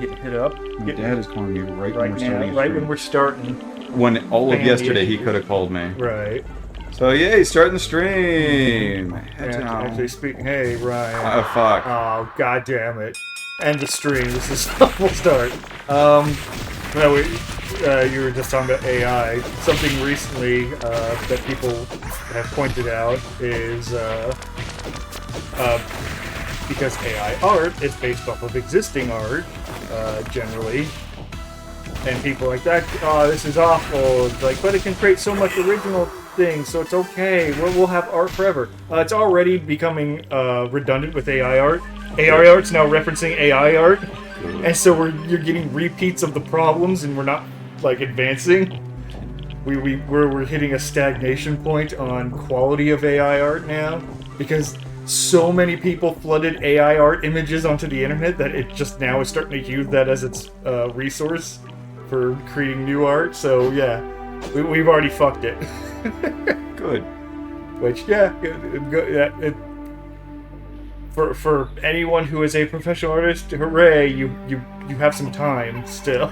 get hit up. My dad is calling me right when we're now, starting. Right when we're starting. When all of yesterday he could have called me. Right. So yeah, he's starting the stream. Actually, hey Ryan. Oh fuck. Oh god damn it. End the stream. This is we'll start. No, you were just talking about AI. Something recently that people have pointed out is because AI art is based off of existing art, generally. And people are like that, oh, this is awful. It's like, but it can create so much original things, so it's okay. We'll have art forever. It's already becoming redundant with AI art. AI art's now referencing AI art, and so you're getting repeats of the problems, and we're not like advancing. We're hitting a stagnation point on quality of AI art now because so many people flooded AI art images onto the internet that it just now is starting to use that as its resource for creating new art. So yeah, we've already fucked it. Good. Which for anyone who is a professional artist, hooray! You have some time still.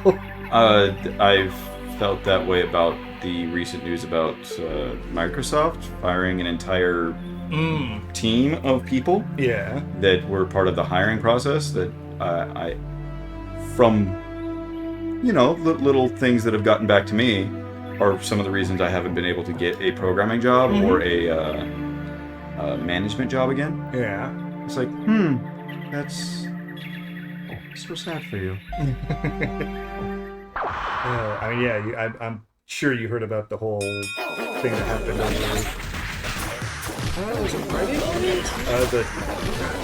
I've felt that way about the recent news about Microsoft firing an entire team of people. Yeah. That were part of the hiring process. That from little things that have gotten back to me are some of the reasons I haven't been able to get a programming job or a management job again. Yeah. It's like, that's so sad for you. I mean, yeah, I'm sure you heard about the whole thing that happened over. Was it Reddit?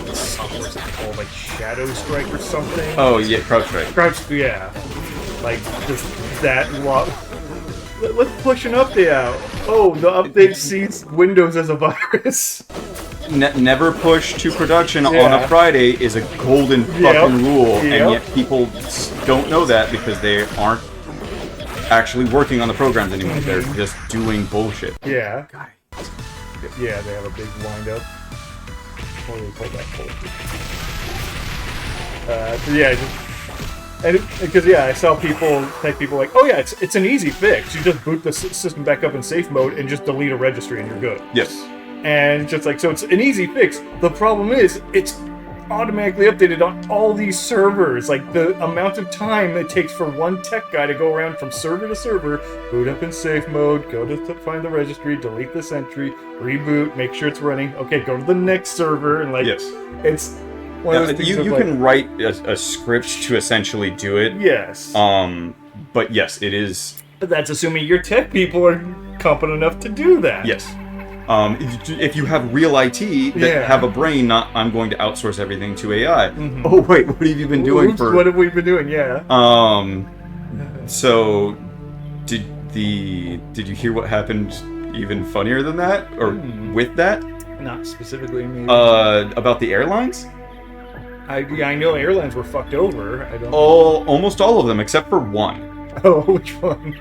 The software's called like Shadow Strike or something. Oh yeah, CrowdStrike. Yeah. Like just that lot. Let's push an update out. Oh, the update sees Windows as a virus. Never push to production on a Friday is a golden fucking rule, and yet people don't know that because they aren't actually working on the programs anymore. They're just doing bullshit. Yeah. Yeah, they have a big wind-up. What do we call that called? Because I saw people like, oh yeah, it's an easy fix. You just boot the system back up in safe mode and just delete a registry and you're good. Yes. And just like, so it's an easy fix. The problem is, it's automatically updated on all these servers. Like, the amount of time it takes for one tech guy to go around from server to server, boot up in safe mode, go to find the registry, delete this entry, reboot, make sure it's running. Okay, go to the next server, and like, it's one of those things you can write a script to essentially do it. Yes. But yes, it is. That's assuming your tech people are competent enough to do that. Yes. If you have real IT that have a brain, not I'm going to outsource everything to AI. Oh wait, what have you been doing for? What have we been doing? Yeah. So, did you hear what happened? Even funnier than that, or with that? Not specifically, maybe. About the airlines. I know airlines were fucked over. I don't. Almost all of them except for one. Oh, which one?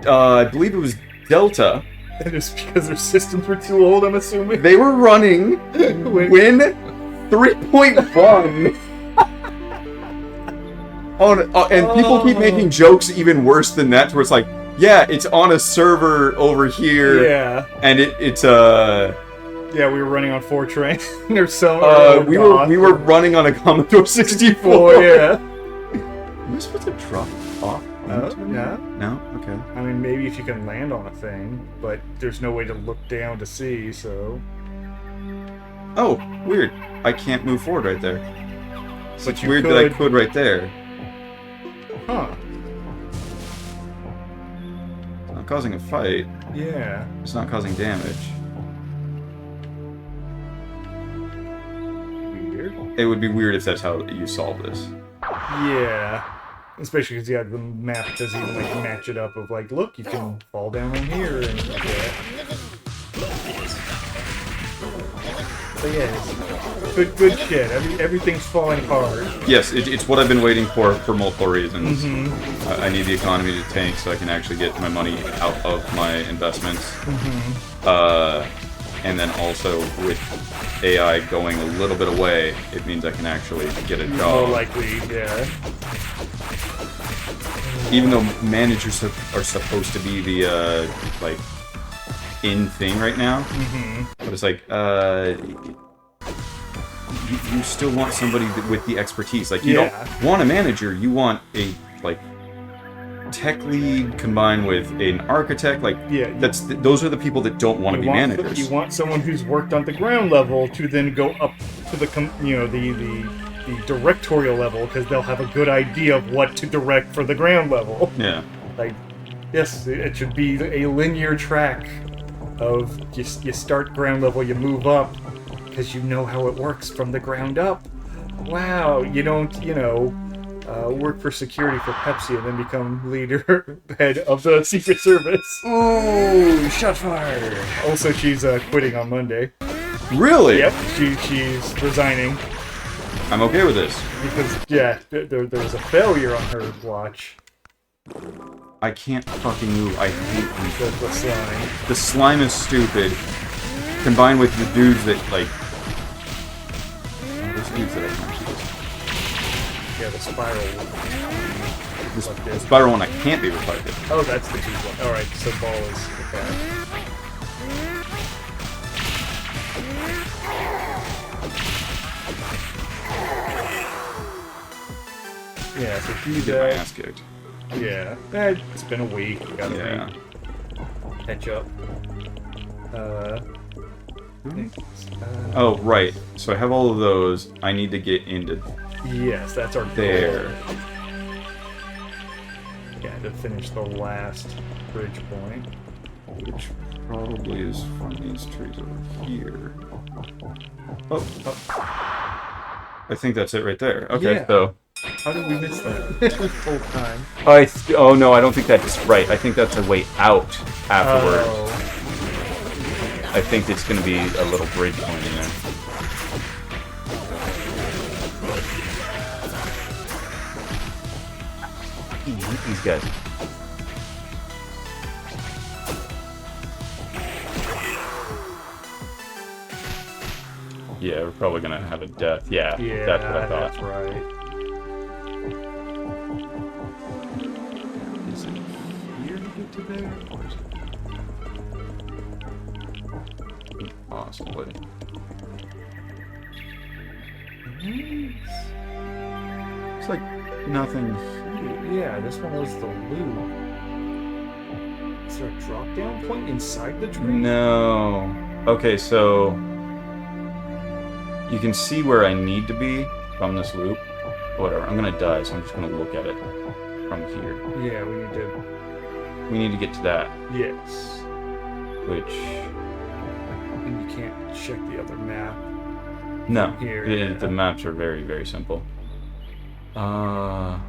I believe it was Delta. And it's because their systems were too old, I'm assuming? They were running Win 3.1. And people keep making jokes even worse than that, where it's like, yeah, it's on a server over here. Yeah. And it's Yeah, we were running on Fortran or something. We were running on a Commodore 64. Yeah. Am I supposed to drop off? No. No? Okay. I mean, maybe if you can land on a thing, but there's no way to look down to see, so... Oh, weird. I can't move forward right there. But it's weird that I could right there. Huh. It's not causing a fight. Yeah. It's not causing damage. Weird. It would be weird if that's how you solve this. Yeah. Especially because, the map doesn't even, like, match it up of, like, look, you can fall down on here and like that. But yeah, good shit. Everything's falling apart. Yes, it's what I've been waiting for multiple reasons. I need the economy to tank so I can actually get my money out of my investments. And then also, with AI going a little bit away, it means I can actually get a job. More likely, yeah. Even though managers are supposed to be the like in thing right now, but it's like you still want somebody with the expertise. Like you don't want a manager, you want a like tech lead combined with an architect. Like those are the people that don't want to be managers. You want someone who's worked on the ground level to then go up to the directorial level, because they'll have a good idea of what to direct for the ground level. Yeah. Like, yes, it should be a linear track of you start ground level, you move up, because you know how it works from the ground up. Wow, you don't, work for security for Pepsi and then become head of the Secret Service. Ooh, shot fired. Also, she's quitting on Monday. Really? Yep, she's resigning. I'm okay with this. Because, there was a failure on her watch. I can't fucking move. I hate the slime. The slime is stupid. Combined with the dudes that, like... Those dudes that I can't see. Yeah, the spiral one. The spiral one I can't be reflected. Oh, that's the tube one. Alright, so ball is... Okay. Yeah, so do get my ass kicked. Yeah, it's been a week. Gotta catch up. Oh, right. So I have all of those. I need to get into... Yes, that's our there. Goal. Yeah, to finish the last bridge point. Which probably is from these trees over here. Oh. I think that's it right there. Okay, so... How did we miss that this whole time? Oh no, I don't think that's right. I think that's a way out afterwards. Oh. I think it's going to be a little bridge point in there. These guys. Yeah, we're probably going to have a death. Yeah, that's what I thought. That's right. Is it here to get to there? Or is it... Possibly. It's like nothing. Yeah, this one was the loop. Is there a drop down point inside the tree? No. Okay, so you can see where I need to be from this loop. Whatever, I'm gonna die, so I'm just gonna look at it from here. Yeah, we need to get to that. Yes. Which... And you can't check the other map. No. Here. The maps are very, very simple. How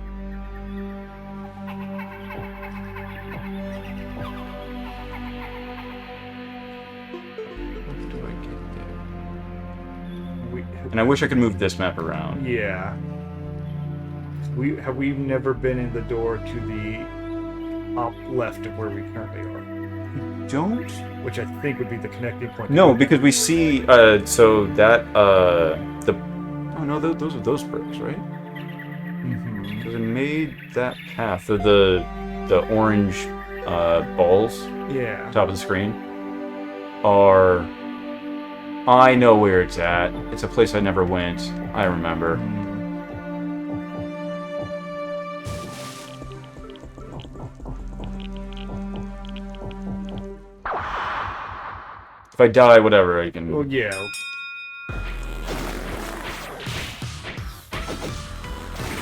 do I get there? And I wish I could move this map around. Yeah. We've never been in the door to the top left of where we currently are. Don't? Which I think would be the connecting point. No, because we see, so that, oh no, those are those bricks, right? Mm-hmm. Because it made that path, the orange, balls, top of the screen, are, I know where it's at. It's a place I never went. I remember. If I die, whatever, I can... Well, yeah.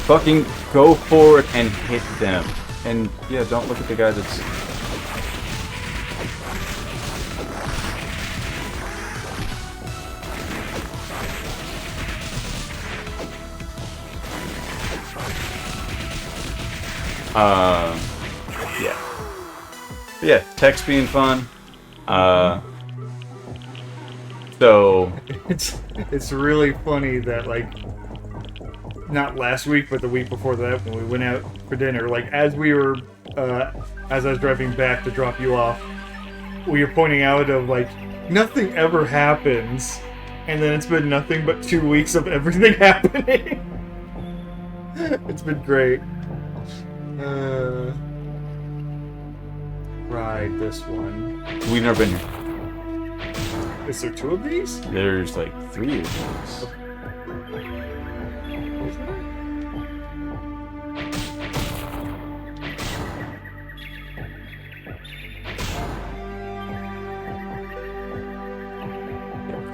Fucking go forward and hit them. And, yeah, don't look at the guy that's... Yeah. But yeah, text being fun. So it's really funny that, like, not last week, but the week before that, when we went out for dinner, like, as we were, as I was driving back to drop you off, we were pointing out of, like, nothing ever happens, and then it's been nothing but 2 weeks of everything happening. It's been great. Ride this one. We've never been here. Is there 2 of these? There's like 3 of these. Is there?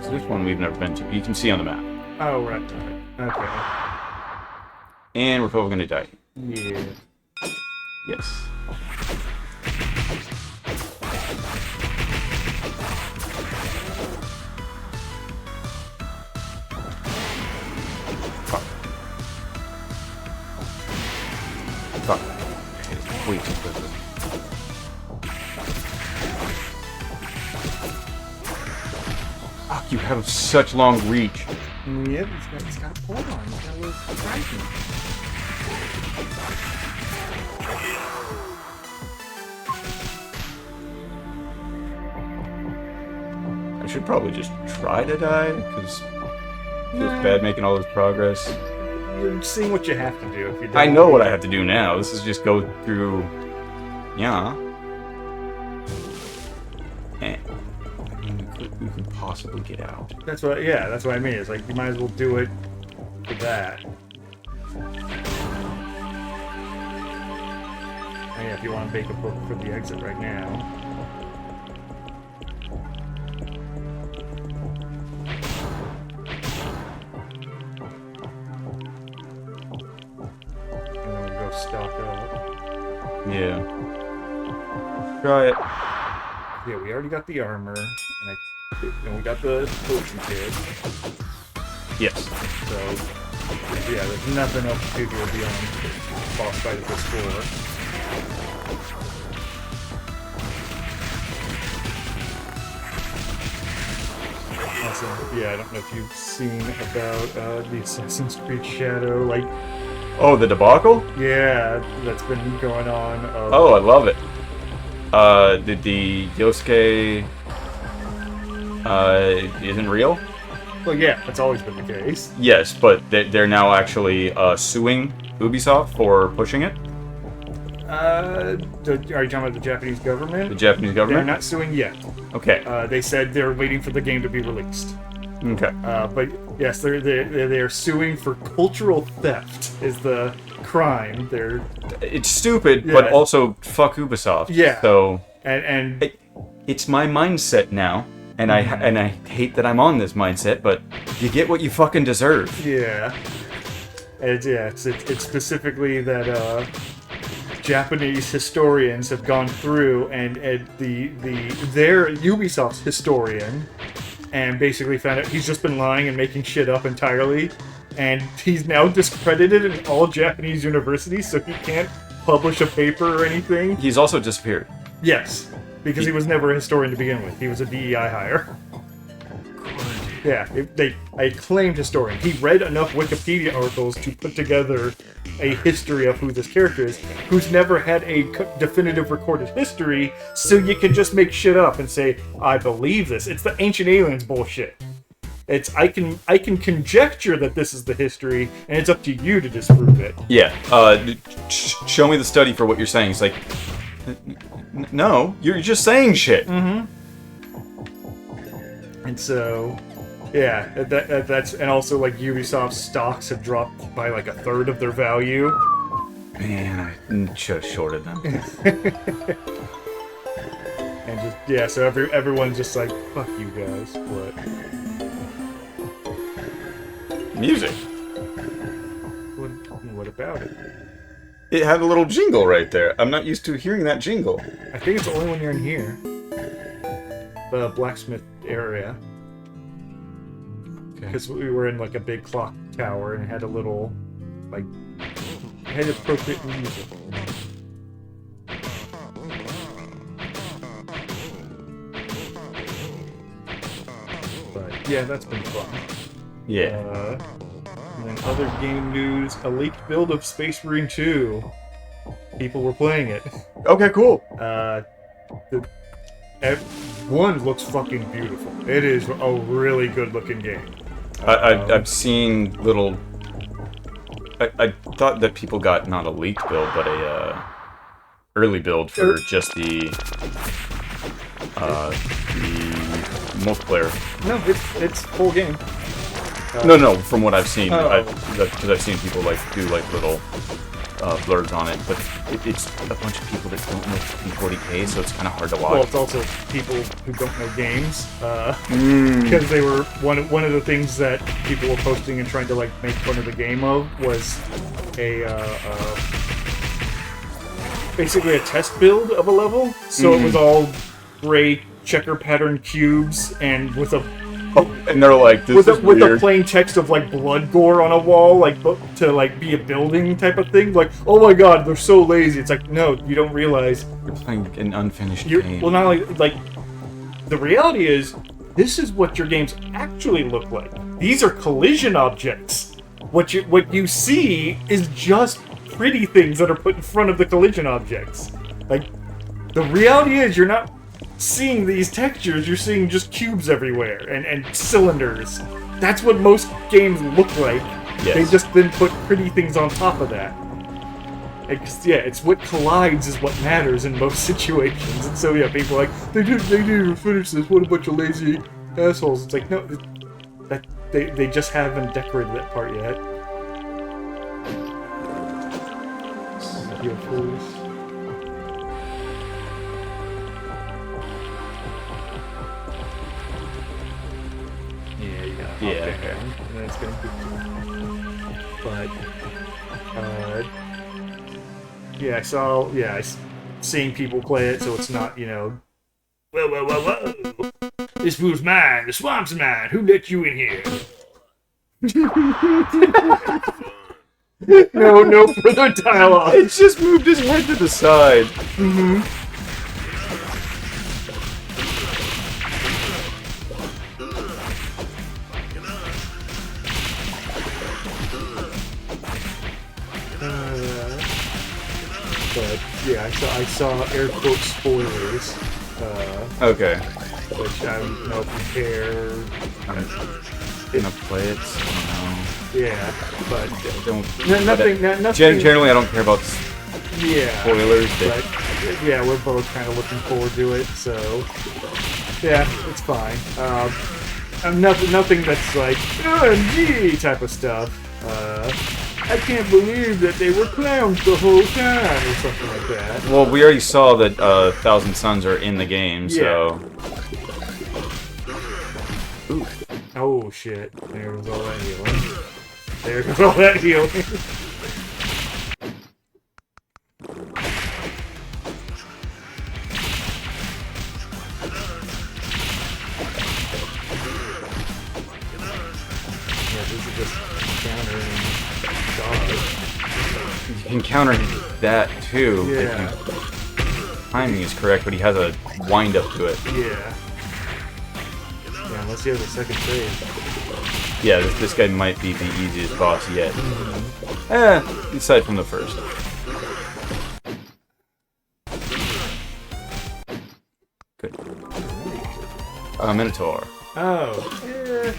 So this one we've never been to. You can see on the map. Oh, right. Okay. And we're probably gonna die. Yeah. Yes. Fuck. Fuck. Way too quickly. Fuck, you have such long reach. Yep, he's got a pull on. He's got a little frightened. I should probably just try to die, because it's bad making all this progress. You're seeing what you have to do if you don't. I know what I have to do now. This is just go through... Yeah. And we could possibly get out. That's what I mean. It's like, you might as well do it for that. Oh, yeah, if you want to make a book for the exit right now. Stock up. Yeah. Try it. Yeah, we already got the armor, and we got the potion kit. Yes. So, yeah, there's nothing else to do beyond boss fight at this floor. Also, yeah, I don't know if you've seen about the Assassin's Creed Shadow, like... Oh, the debacle? Yeah, that's been going on. Oh, I love it. Did the Yosuke isn't real? Well, yeah, that's always been the case. Yes, but they're now actually suing Ubisoft for pushing it? Are you talking about the Japanese government? The Japanese They're government? not suing yet. Okay. They said they're waiting for the game to be released. Okay. But yes, they're suing for cultural theft is the crime. It's stupid, Yeah. but also fuck Ubisoft. Yeah. So and it's my mindset now, and I hate that I'm on this mindset, but you get what you fucking deserve. yeah, it's specifically that Japanese historians have gone through and their Ubisoft's historian. And basically found out he's just been lying and making shit up entirely. And he's now discredited in all Japanese universities, so he can't publish a paper or anything. He's also disappeared. Yes, because he was never a historian to begin with. He was a DEI hire. Yeah, a acclaimed historian. He read enough Wikipedia articles to put together a history of who this character is, who's never had a definitive recorded history, so you can just make shit up and say, I believe this. It's the Ancient Aliens bullshit. It's I can conjecture that this is the history, and it's up to you to disprove it. Yeah. Show me the study for what you're saying. It's like, no, you're just saying shit. Mm-hmm. And so... Yeah, that's and also like Ubisoft stocks have dropped by like 1/3 of their value. Man, I should have shorted them. And just yeah, so everyone's just like, fuck you guys. What? Music. What about it? It had a little jingle right there. I'm not used to hearing that jingle. I think it's only when you're in here. The blacksmith area. Because we were in like a big clock tower and it had a little, like, it had appropriate music. But yeah, that's been fun. Yeah. And then other game news: a leaked build of Space Marine 2. People were playing it. Okay, cool. One looks fucking beautiful. It is a really good looking game. I've seen little I thought that people got not a leaked build, but a early build for just the multiplayer. No, it's full game. No, from what I've seen, because I've seen people like do like little blurbs on it, but it's a bunch of people that don't know 40K, so it's kind of hard to watch. Well, it's also people who don't know games, because they were one of the things that people were posting and trying to like make fun of the game of was basically a test build of a level. So it was all gray checker pattern cubes and with a and they're like, this is with weird. a plain text of like blood gore on a wall, like to like be a building type of thing. Like, oh my god, they're so lazy. It's like, no, you don't realize You're playing an unfinished game. well, not only like the reality is this is what your games actually look like. These are collision objects. What you see is just pretty things that are put in front of the collision objects. Like, the reality is you're not seeing these textures, you're seeing just cubes everywhere and cylinders. That's what most games look like. Yes. They just then put pretty things on top of that. It's what collides is what matters in most situations. And so yeah, people are like, they didn't even finish this, what a bunch of lazy assholes. It's like, no, they just haven't decorated that part yet. Yeah. Okay. And then it's gonna be... But... seeing people play it, so it's not, whoa. This food's mine, the swamp's mine, who let you in here? No further dialogue. It's just moved his head to the side. Mm-hmm. But yeah, I saw air quote spoilers. Okay. Which I don't know if you care. I'm gonna play it. So Yeah, but nothing. Generally, I don't care about spoilers. But yeah, we're both kind of looking forward to it. So yeah, it's fine. Nothing that's like OMG type of stuff. I can't believe that they were clowns the whole time, or something like that. Well, we already saw that Thousand Suns are in the game, so... Ooh. Oh, shit. There was all that healing. There goes all that healing. Yeah, this is just countering dodge. You can counter that, too. Yeah. Timing is correct, but he has a wind-up to it. Yeah. Yeah, unless he has a second phase. Yeah, this guy might be the easiest boss yet. Aside from the first. Good. Minotaur. Oh. Yeah.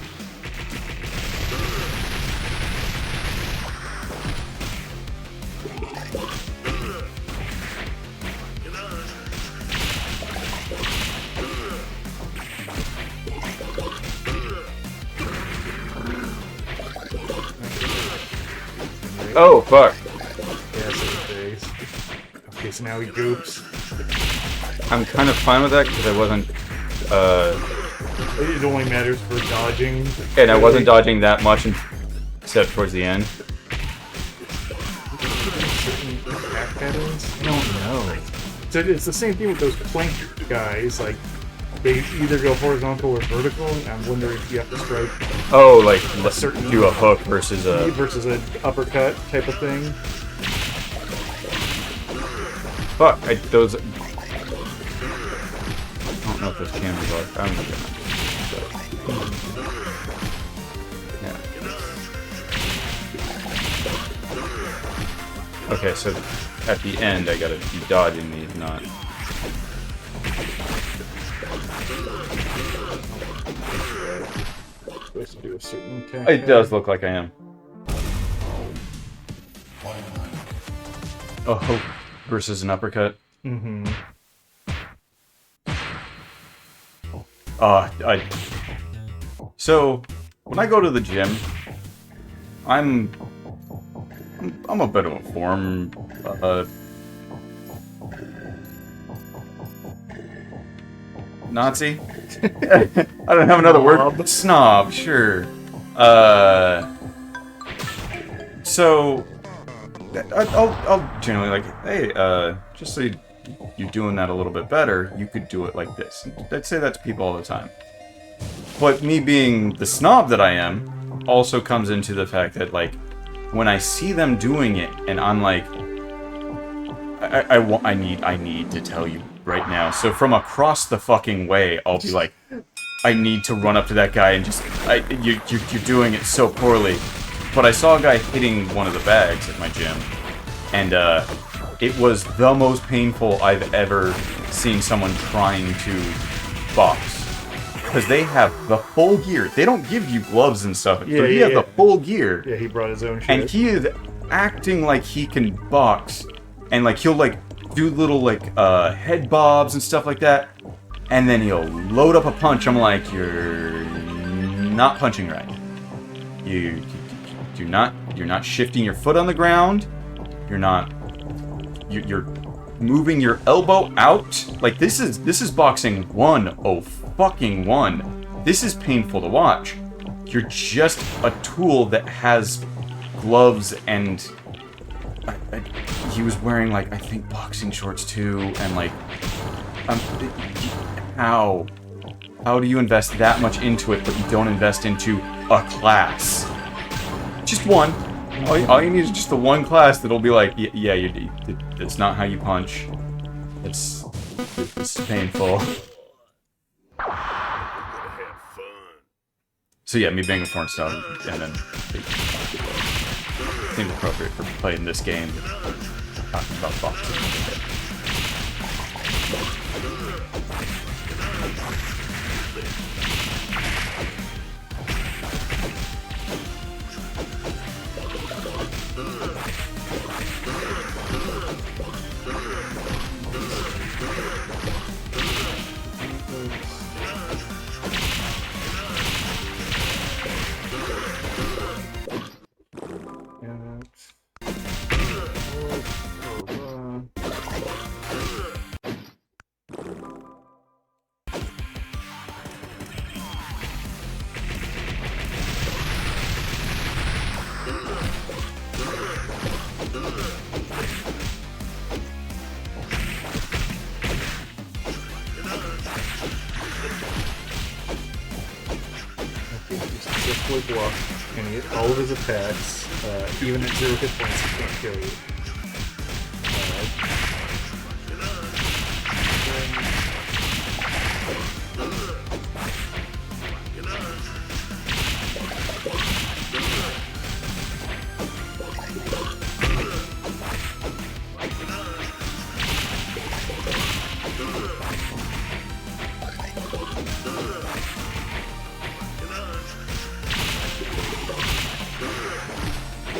Oh, fuck. Yeah, second phase. Okay, so now he goops. I'm kind of fine with that because I wasn't, It only matters for dodging. and I wasn't dodging that much except towards the end. Certain attack patterns? I don't know. So it's the same thing with those plank guys, like, they either go horizontal or vertical, and I'm wondering if you have to strike Oh, like, let's certain- do a hook versus a... versus an uppercut type of thing. Fuck, those... I don't know if those cameras are. I'm not gonna... Yeah. Okay, so at the end I gotta be dodging these, not... Supposed to do a certain attack It does look like I am. A hook versus an uppercut. Mm-hmm. So when I go to the gym, I'm a bit of a form. Nazi? I don't have another word. Snob, sure. So I'll generally like, hey, just so you're doing that a little bit better, you could do it like this. I'd say that to people all the time. But me being the snob that I am, also comes into the fact that, like, when I see them doing it, and I'm like, I need to tell you right now. So from across the fucking way, I'll be like, I need to run up to that guy and just, you're doing it so poorly. But I saw a guy hitting one of the bags at my gym, and it was the most painful I've ever seen someone trying to box. Because they have the full gear. They don't give you gloves and stuff. Yeah, he has the full gear. Yeah, he brought his own shit. And he is acting like he can box. And, like, he'll, like, do little, like, head bobs and stuff like that. And then he'll load up a punch. I'm like, you're not punching right. You're not shifting your foot on the ground. You're moving your elbow out. Like, this is boxing 101. This is painful to watch. You're just a tool that has gloves, and he was wearing, like, I think boxing shorts too, and like, how do you invest that much into it, but you don't invest into a class? Just one. All you need is just the one class that'll be like, yeah, it's not how you punch. It's painful. So yeah, me being a porn star, and then it seems appropriate for playing this game, talking about boxing. Block and get all of his attacks, even at 0 hit points, he can't kill you.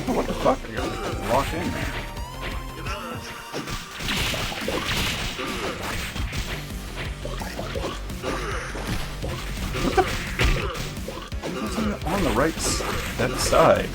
What the fuck? You're like locked in, man. What the? What's on the right that side?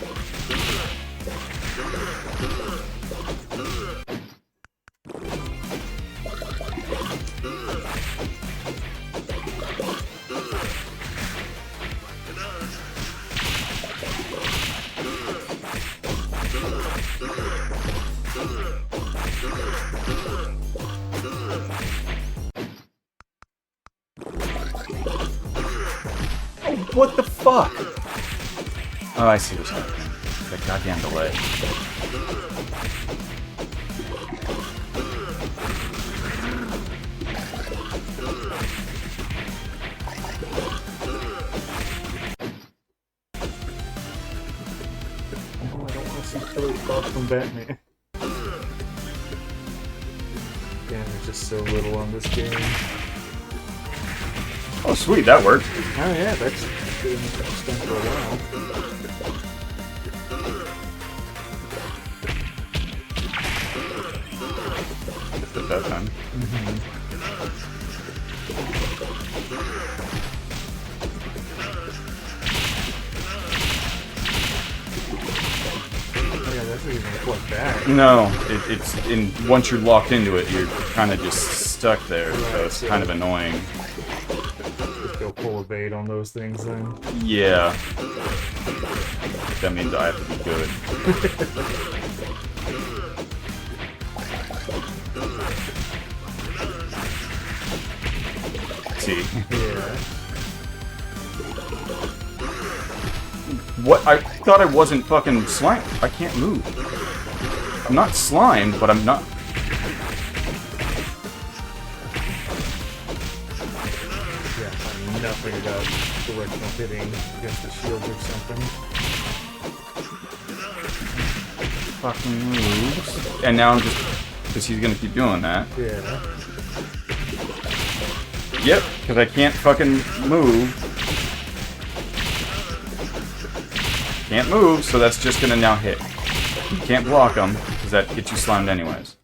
What the fuck? Oh, I see what's happening. That goddamn delay. Oh, I don't want to see killer stuff from Batman. Damn, there's just so little on this game. Oh, sweet, that worked. Oh yeah, that's been extended for a while. worked at that time. Yeah, that's not even flip back. No, it's in. Once you're locked into it, you're kind of just stuck there, so it's kind of annoying. Just go pull a bait on those things then. Yeah. That means I have to be good. See. Yeah. What? I thought I wasn't fucking slime. I can't move. I'm not slimed, but I'm not. Yeah, I mean, nothing about directional hitting against the shields or something. Fucking moves. And now I'm just. Because he's gonna keep doing that. Yeah. Yep, because I can't fucking move. Can't move, so that's just gonna now hit. You can't block them, because that gets you slimed anyways.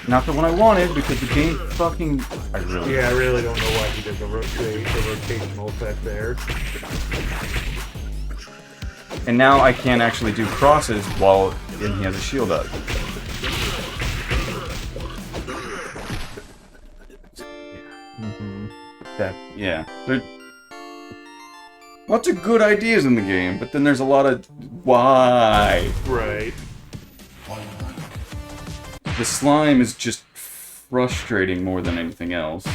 Not the one I wanted, because the game fucking... I really don't know why he did the rotational effect there. And now I can't actually do crosses while he has a shield up. Yeah. There lots of good ideas in the game, but then there's a lot of why. Right. The slime is just frustrating more than anything else.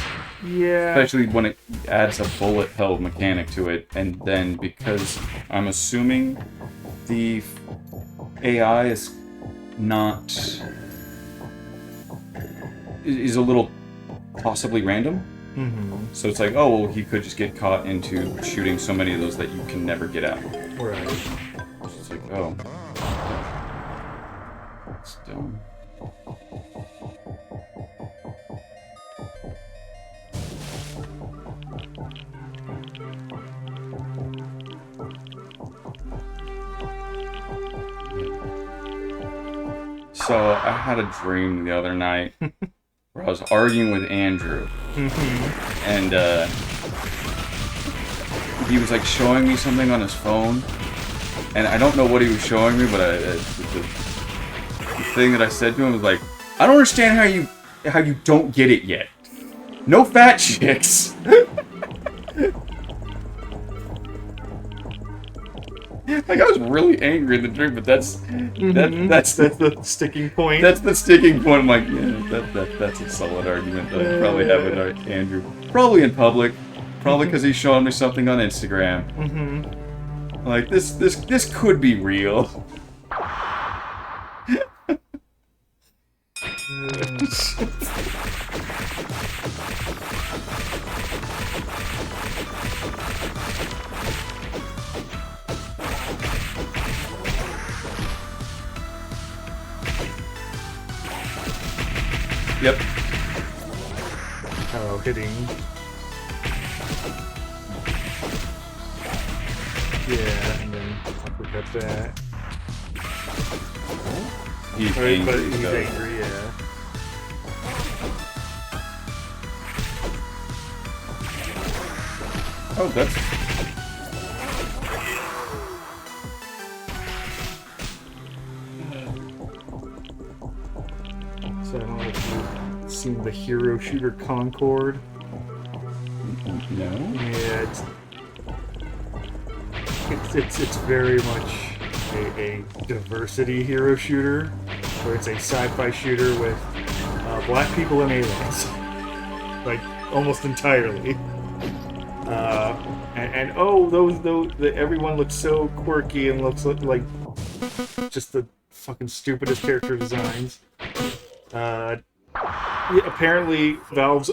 Yeah. Especially when it adds a bullet hell mechanic to it, and then because I'm assuming the AI is is a little possibly random. So it's like, oh, well, he could just get caught into shooting so many of those that you can never get out. Right. It's like, oh. It's dumb. So I had a dream the other night where I was arguing with Andrew, and he was like showing me something on his phone, and I don't know what he was showing me, but the thing that I said to him was like, I don't understand how you don't get it yet. No fat chicks. Like, I was really angry in the dream, but that's the sticking point. That's the sticking point. I'm like, yeah, that's a solid argument that I probably have with Andrew. Probably in public. Probably because he's showing me something on Instagram. Like, this could be real. Yep. Oh, hitting. Yeah, and then uppercut that. He's Right, angry, but he's though. angry, yeah. Oh, that's... So I don't know if you've seen the hero shooter Concord. No? Yeah, it's very much a diversity hero shooter, where it's a sci-fi shooter with black people and aliens, like almost entirely. Everyone looks so quirky and looks like just the fucking stupidest character designs. Apparently, Valve's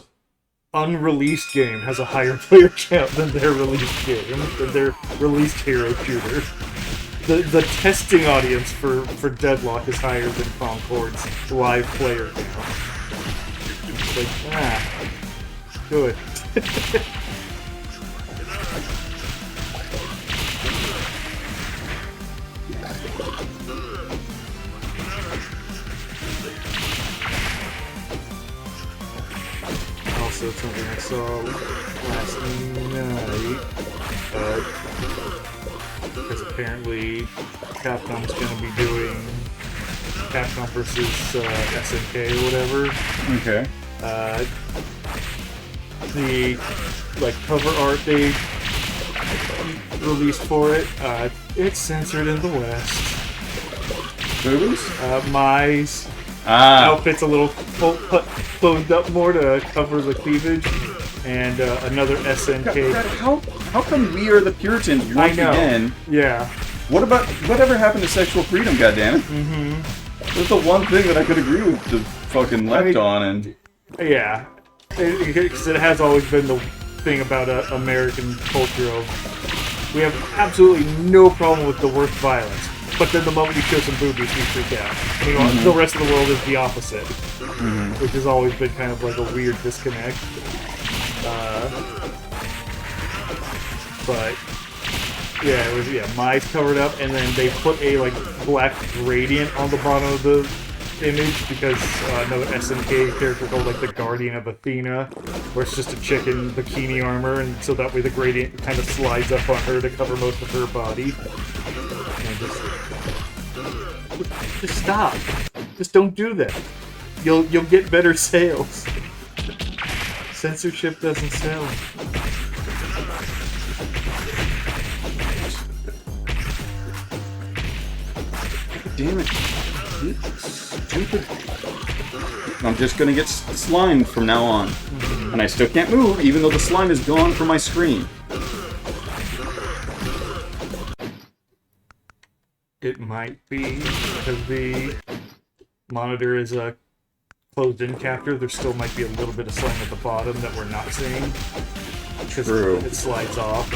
unreleased game has a higher player count than their released game, than their released hero shooter. The testing audience for Deadlock is higher than Concord's live player count. It's like, good. so it's something I saw last night. Because apparently Capcom's going to be doing Capcom versus SNK or whatever. Okay. The cover art they released for it, it's censored in the West. Boobies? Mai's outfit's a little closed up more to cover the cleavage, and another SNK. How come we are the Puritans once again? Yeah. Whatever happened to sexual freedom? Goddammit. Mm-hmm. That's the one thing that I could agree with the fucking left on, and yeah, because it has always been the thing about American culture of we have absolutely no problem with the worst violence. But then the moment you show some boobies, we freak out. The rest of the world is the opposite, which has always been kind of like a weird disconnect. But yeah, it was Mai's covered up, and then they put a black gradient on the bottom of the image because another SNK character called the Guardian of Athena, where it's just a chick in bikini armor, and so that way the gradient kind of slides up on her to cover most of her body. And just stop. Just don't do that. You'll get better sales. Censorship doesn't sell. damn it. Stupid. I'm just gonna get slimed from now on. And I still can't move, even though the slime is gone from my screen. It might be because the monitor is a closed-in capture. There still might be a little bit of slime at the bottom that we're not seeing. Because it slides off.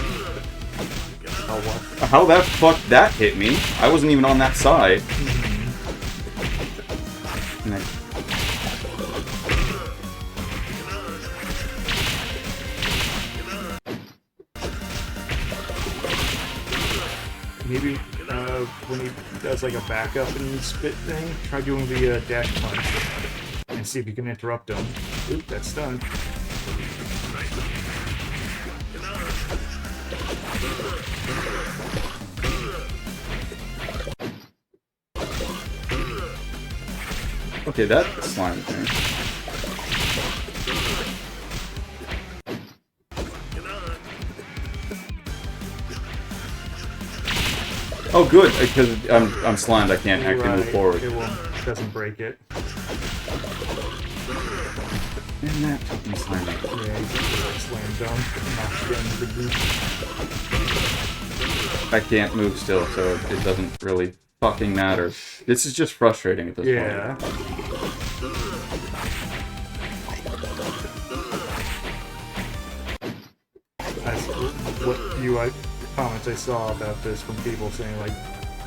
Oh, what? How that fuck that hit me? I wasn't even on that side. And I... Maybe when he does like a backup and spit thing, try doing the dash punch and see if you can interrupt him. Oop, that's done. Okay, that slime thing. Oh, good, because I'm slimed. I can't actually move forward. It doesn't break it. Isn't that fucking slimy? Yeah, he's slam dunk, knocked into the group. I can't move still, so it doesn't really fucking matter. This is just frustrating at this point. Yeah. What few comments I saw about this from people saying like,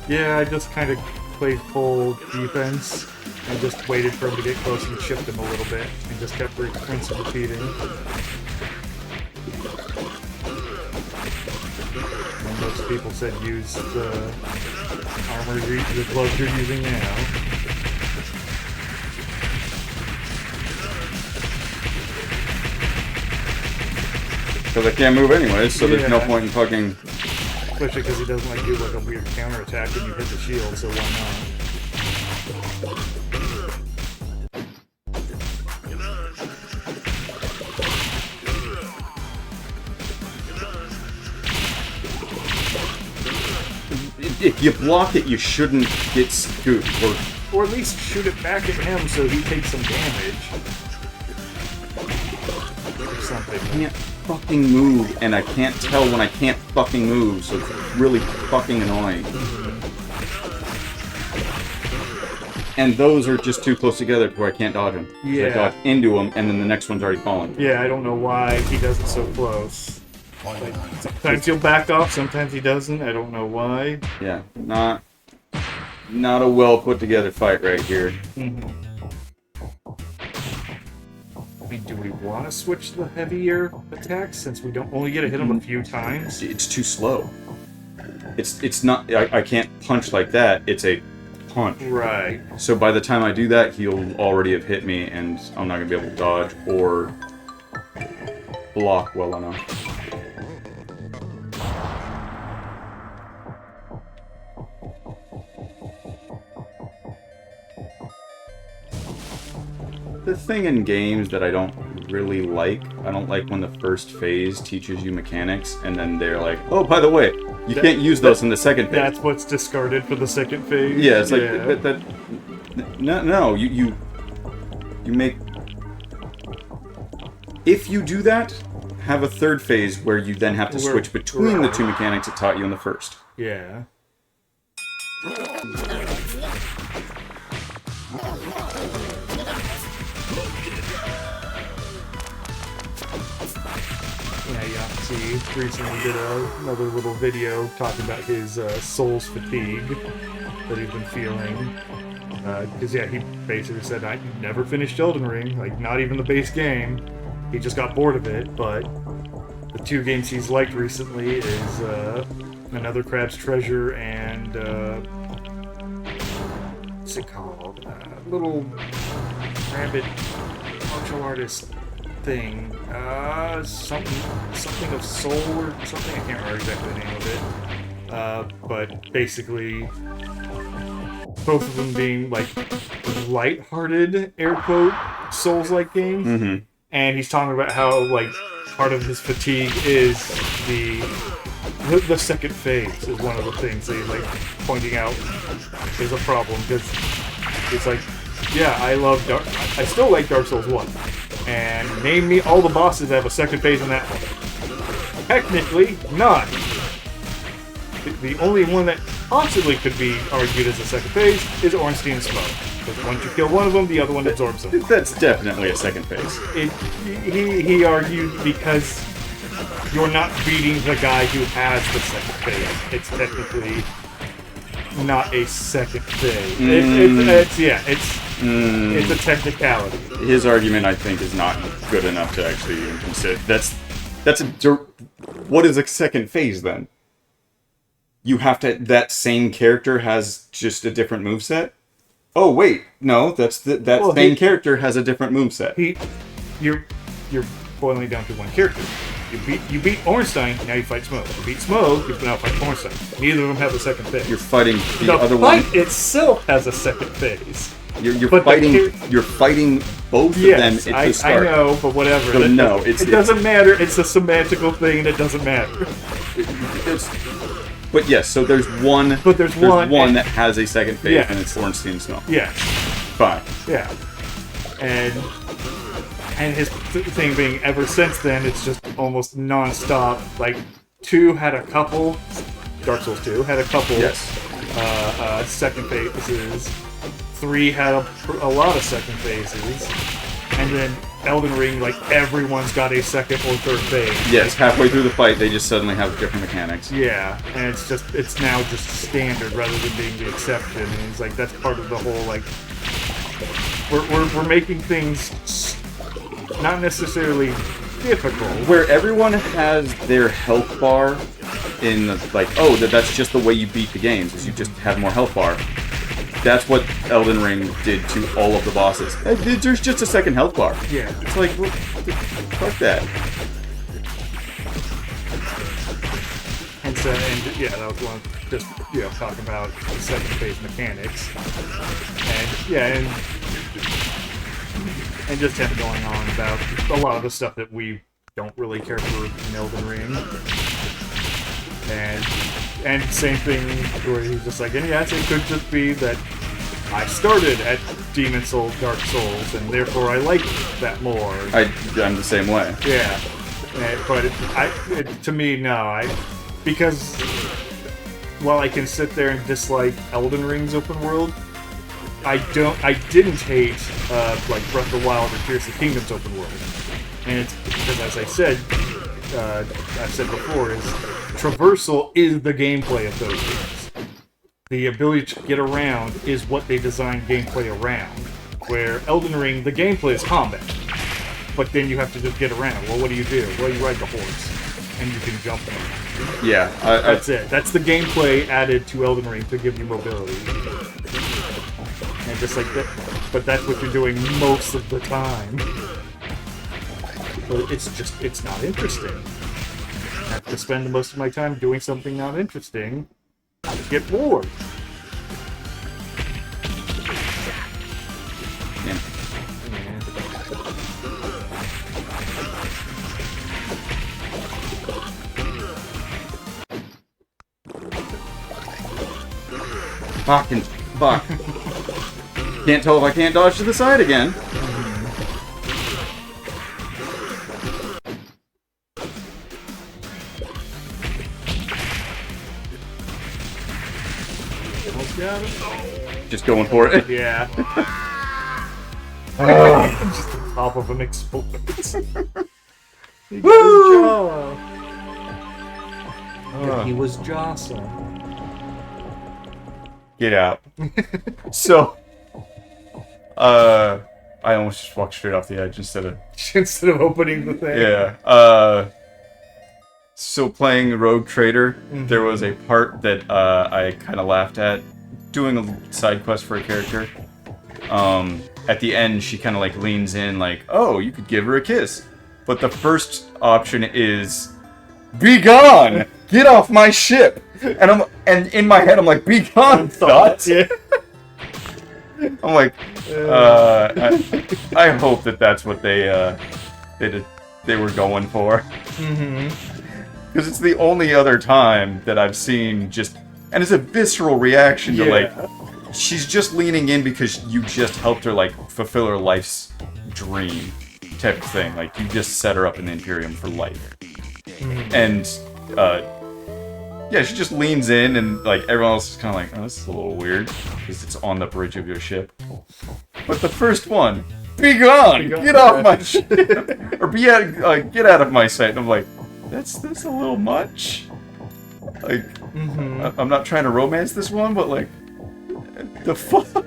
yeah, I just kind of played full defense and just waited for him to get close and chipped him a little bit and just kept rinsing and repeating. And most people said use the armor, the gloves you're using now. Because I can't move anyways, so there's no point in fucking... Especially because he doesn't do like a weird counterattack when you hit the shield, so why not? If you block it, you shouldn't get scooped. Or at least shoot it back at him so he takes some damage. Or something. I can't fucking move, and I can't tell when I can't fucking move, so it's really fucking annoying. And those are just too close together to where I can't dodge them. Yeah. So I dodge into them, and then the next one's already falling. Yeah, I don't know why he does it so close. Like, sometimes he'll back off, sometimes he doesn't. I don't know why. Yeah, not a well put together fight right here. I mean, do we want to switch the heavier attacks since we don't only get to hit him a few times? It's too slow. It's not. I can't punch like that. It's a punch. Right. So by the time I do that, he'll already have hit me, and I'm not gonna be able to dodge or block well enough. The thing in games that I don't really like, I don't like when the first phase teaches you mechanics, and then they're like, oh, by the way, you can't use those in the second phase. That's what's discarded for the second phase? Yeah, it's like, no, you make... If you do that, have a third phase where you then have to switch between the two mechanics it taught you in the first. Yeah. Yeah, Yahtzee recently did another little video talking about his Souls fatigue that he's been feeling. Because, yeah, he basically said, I never finished Elden Ring, like, not even the base game. He just got bored of it, but the two games he's liked recently is Another Crab's Treasure and, what's it called? Little rabbit martial artist thing. Something of Soul or something. I can't remember exactly the name of it. But basically, both of them being like light-hearted, air quote, Souls-like games. Mm-hmm. And he's talking about how like part of his fatigue is the second phase is one of the things that he's like pointing out is a problem, because it's like, yeah, I still like Dark Souls 1. And name me all the bosses that have a second phase in that one. Technically, none. The only one that possibly could be argued as a second phase is Ornstein's Smoke. Because once you kill one of them, the other one absorbs them. That's definitely a second phase. He argued because you're not beating the guy who has the second phase. It's technically not a second phase. It's a technicality. His argument, I think, is not good enough to actually even consider. What is a second phase then? You have to. That same character has just a different moveset? Oh wait, no, same character has a different moveset. You're boiling it down to one character. You beat Ornstein, now you fight Smoke. You beat Smoke, you now fight Ornstein. Neither of them have a second phase. You're fighting the other one. The fight itself has a second phase. You're fighting both of them at the start. I know, but whatever. So it doesn't matter. It's a semantical thing, and it doesn't matter. But yes, so there's one. But there's one that has a second phase, and it's Ornstein's Smoke. Yeah. Fine. Yeah. And his thing being, ever since then, it's just almost non-stop. Like, 2 had a couple, Dark Souls 2 had a couple second phases. 3 had a lot of second phases. And then Elden Ring, like, everyone's got a second or third phase. Yes, halfway through the fight, they just suddenly have different mechanics. Yeah, and it's now just standard rather than being the exception. And it's like, that's part of the whole, like, we're making things not necessarily difficult. Where everyone has their health bar in the, like, oh, that's just the way you beat the games, is you just have more health bar. That's what Elden Ring did to all of the bosses. There's just a second health bar. Yeah. It's like, well, fuck that. And so, that was one just, talking about the second phase mechanics. And just him going on about a lot of the stuff that we don't really care for in Elden Ring. And same thing where he's just like, and yes, it could just be that I started at Demon Souls, Dark Souls, and therefore I like that more. I'm the same way. Yeah. But to me, no. Because while I can sit there and dislike Elden Ring's open world, I didn't hate like Breath of the Wild or Tears of the Kingdom's open world. And it's because, as I said, I've said before, is traversal is the gameplay of those games. The ability to get around is what they designed gameplay around. Where Elden Ring, the gameplay is combat. But then you have to just get around. Well, what do? Well, you ride the horse. And you can jump on. Yeah. That's it. That's the gameplay added to Elden Ring to give you mobility. And just like that. But that's what you're doing most of the time. But it's not interesting. I have to spend most of my time doing something not interesting. I get bored. Yeah. Fucking fuck. Can't tell if I can't dodge to the side again. Just going for it. Yeah. Just the top of him explodes. He got his jaw. He was jawsome. Get out. So, I almost just walked straight off the edge instead of opening the thing. Yeah. So playing Rogue Trader, there was a part that I kind of laughed at, doing a side quest for a character. At the end, she kind of like leans in, like, "Oh, you could give her a kiss," but the first option is, "Be gone! Get off my ship!" And in my head, I'm like, "Be gone, thoughts." Yeah. I'm like, I hope that's what they were going for. Because it's the only other time that I've seen just, and it's a visceral reaction to like, she's just leaning in because you just helped her like fulfill her life's dream type of thing. Like you just set her up in the Imperium for life, and yeah, she just leans in, and like everyone else is kind of like, "Oh, this is a little weird," because it's on the bridge of your ship. But the first one, "Be gone! Get off my ship!" or get out of my sight. And I'm like, that's a little much. Like, I'm not trying to romance this one, but like, the fuck?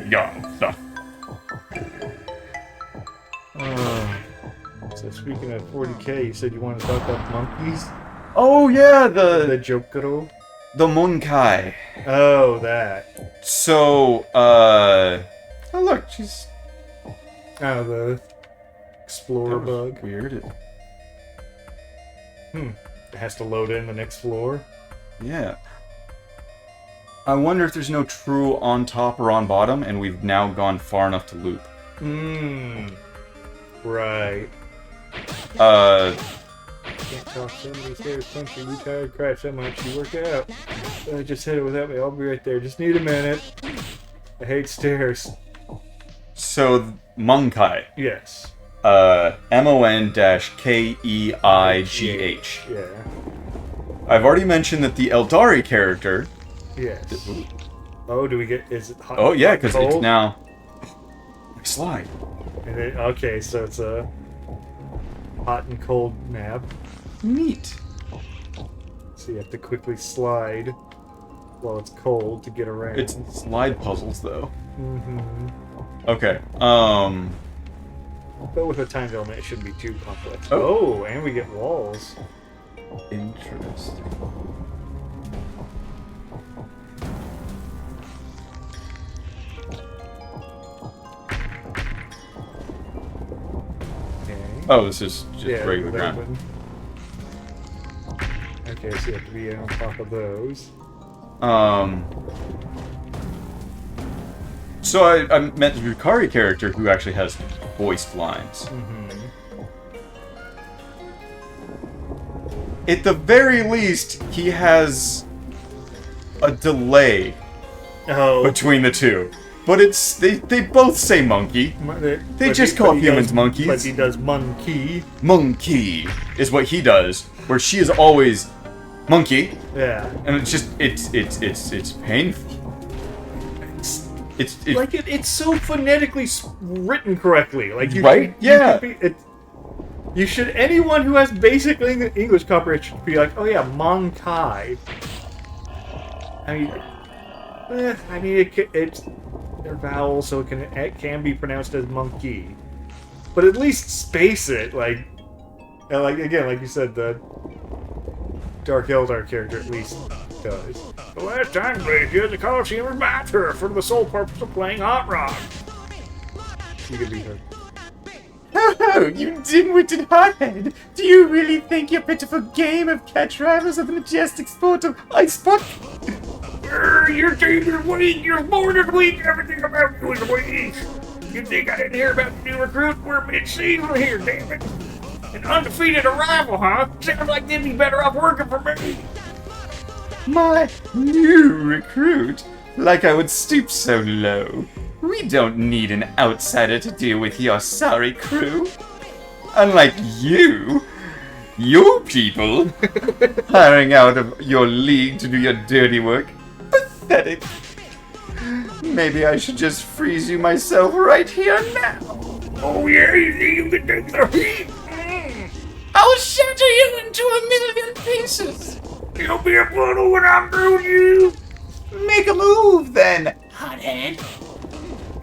Yeah. So speaking of 40K, you said you wanted to talk about monkeys? Oh yeah, the Jokero? The Monkai. Oh, that. So, oh look, she's... Oh, the Explorer bug. Weird. It has to load in the next floor. Yeah. I wonder if there's no true on top or on bottom, and we've now gone far enough to loop. Right. Can't talk so many stairs, punching, you tired, cry so much, you work out. Just hit it without me, I'll be right there. Just need a minute. I hate stairs. So, Monkai. Yes. MON-KEIGH. Yeah. I've already mentioned that the Eldari character... Yes. Oh, do we get... Is it hot? Oh, yeah, because it's now... Slide. And it, okay, so it's a hot and cold map. Neat. So you have to quickly slide while it's cold to get around. It's slide puzzles, though. Okay, But with a time element, it shouldn't be too complex. Oh, and we get walls. Interesting. Oh, this is just regular ground. Okay, so you have to be on top of those. So I met the Yukari character who actually has voiced lines. At the very least, he has a delay between the two. But it's they both say monkey. They just call humans monkeys. But he does monkey. Monkey is what he does, where she is always monkey. Yeah. And it's just it's painful. It's like it's so phonetically written correctly. Like you right? You should anyone who has basic English comprehension should be like, oh yeah, Monkai. I mean, it's they're vowels, so it can be pronounced as monkey, but at least space it. Like again, like you said, the Dark Eldar character at least does. The last time played here, the Colosseum was matter for the sole purpose of playing Hot Rod. You could be her. Oh, you dim-witted hothead! Do you really think your pitiful game of catch rivals of the majestic sport of ice puck? Your team is weak. You're more than weak. Everything about you is weak. You think I didn't hear about the new recruit? We're mid-season here, damn it. An undefeated arrival, huh? Sounds like they'd be better off working for me. My new recruit? Like I would stoop so low. We don't need an outsider to deal with your sorry crew. Unlike you people, hiring out of your league to do your dirty work. Pathetic. Maybe I should just freeze you myself right here now. Oh yeah, you think you can take the heat? I'll shatter you into a million pieces. You'll be a puddle when I'm through with you. Make a move then, hothead.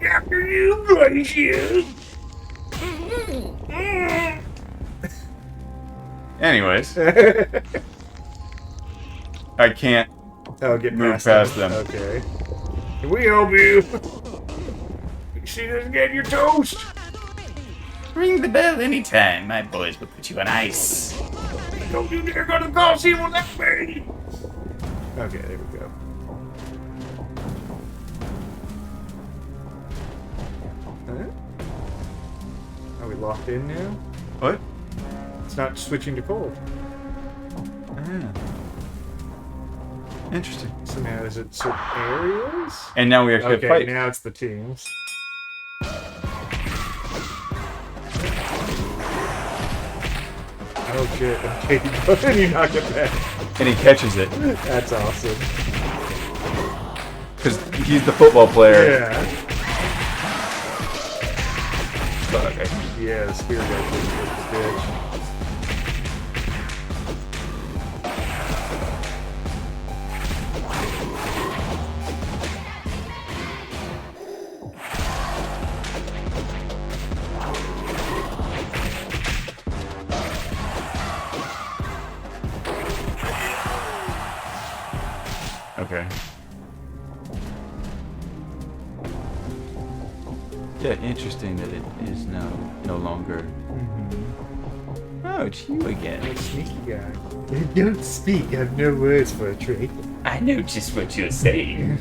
After you, Glacius. Anyways, I can't get move past them. Okay. Can we help you? You see this again? You're toast. Ring the bell anytime. My boys will put you on ice. Don't you dare go to the Coliseum without me. Okay, there we go. Are we locked in now? What? It's not switching to cold. Interesting. So now is it certain areas? And now we actually have fight. Now it's the teams. Oh shit, okay, and you knock it back. And he catches it. That's awesome. Because he's the football player. Yeah. Okay. Yeah, the spear guy was the bitch. Okay. Yeah, interesting that it is no longer. Mm-hmm. Oh, it's you again. Sneaky guy. Don't speak. I have no words for a trick. I know just what you're saying.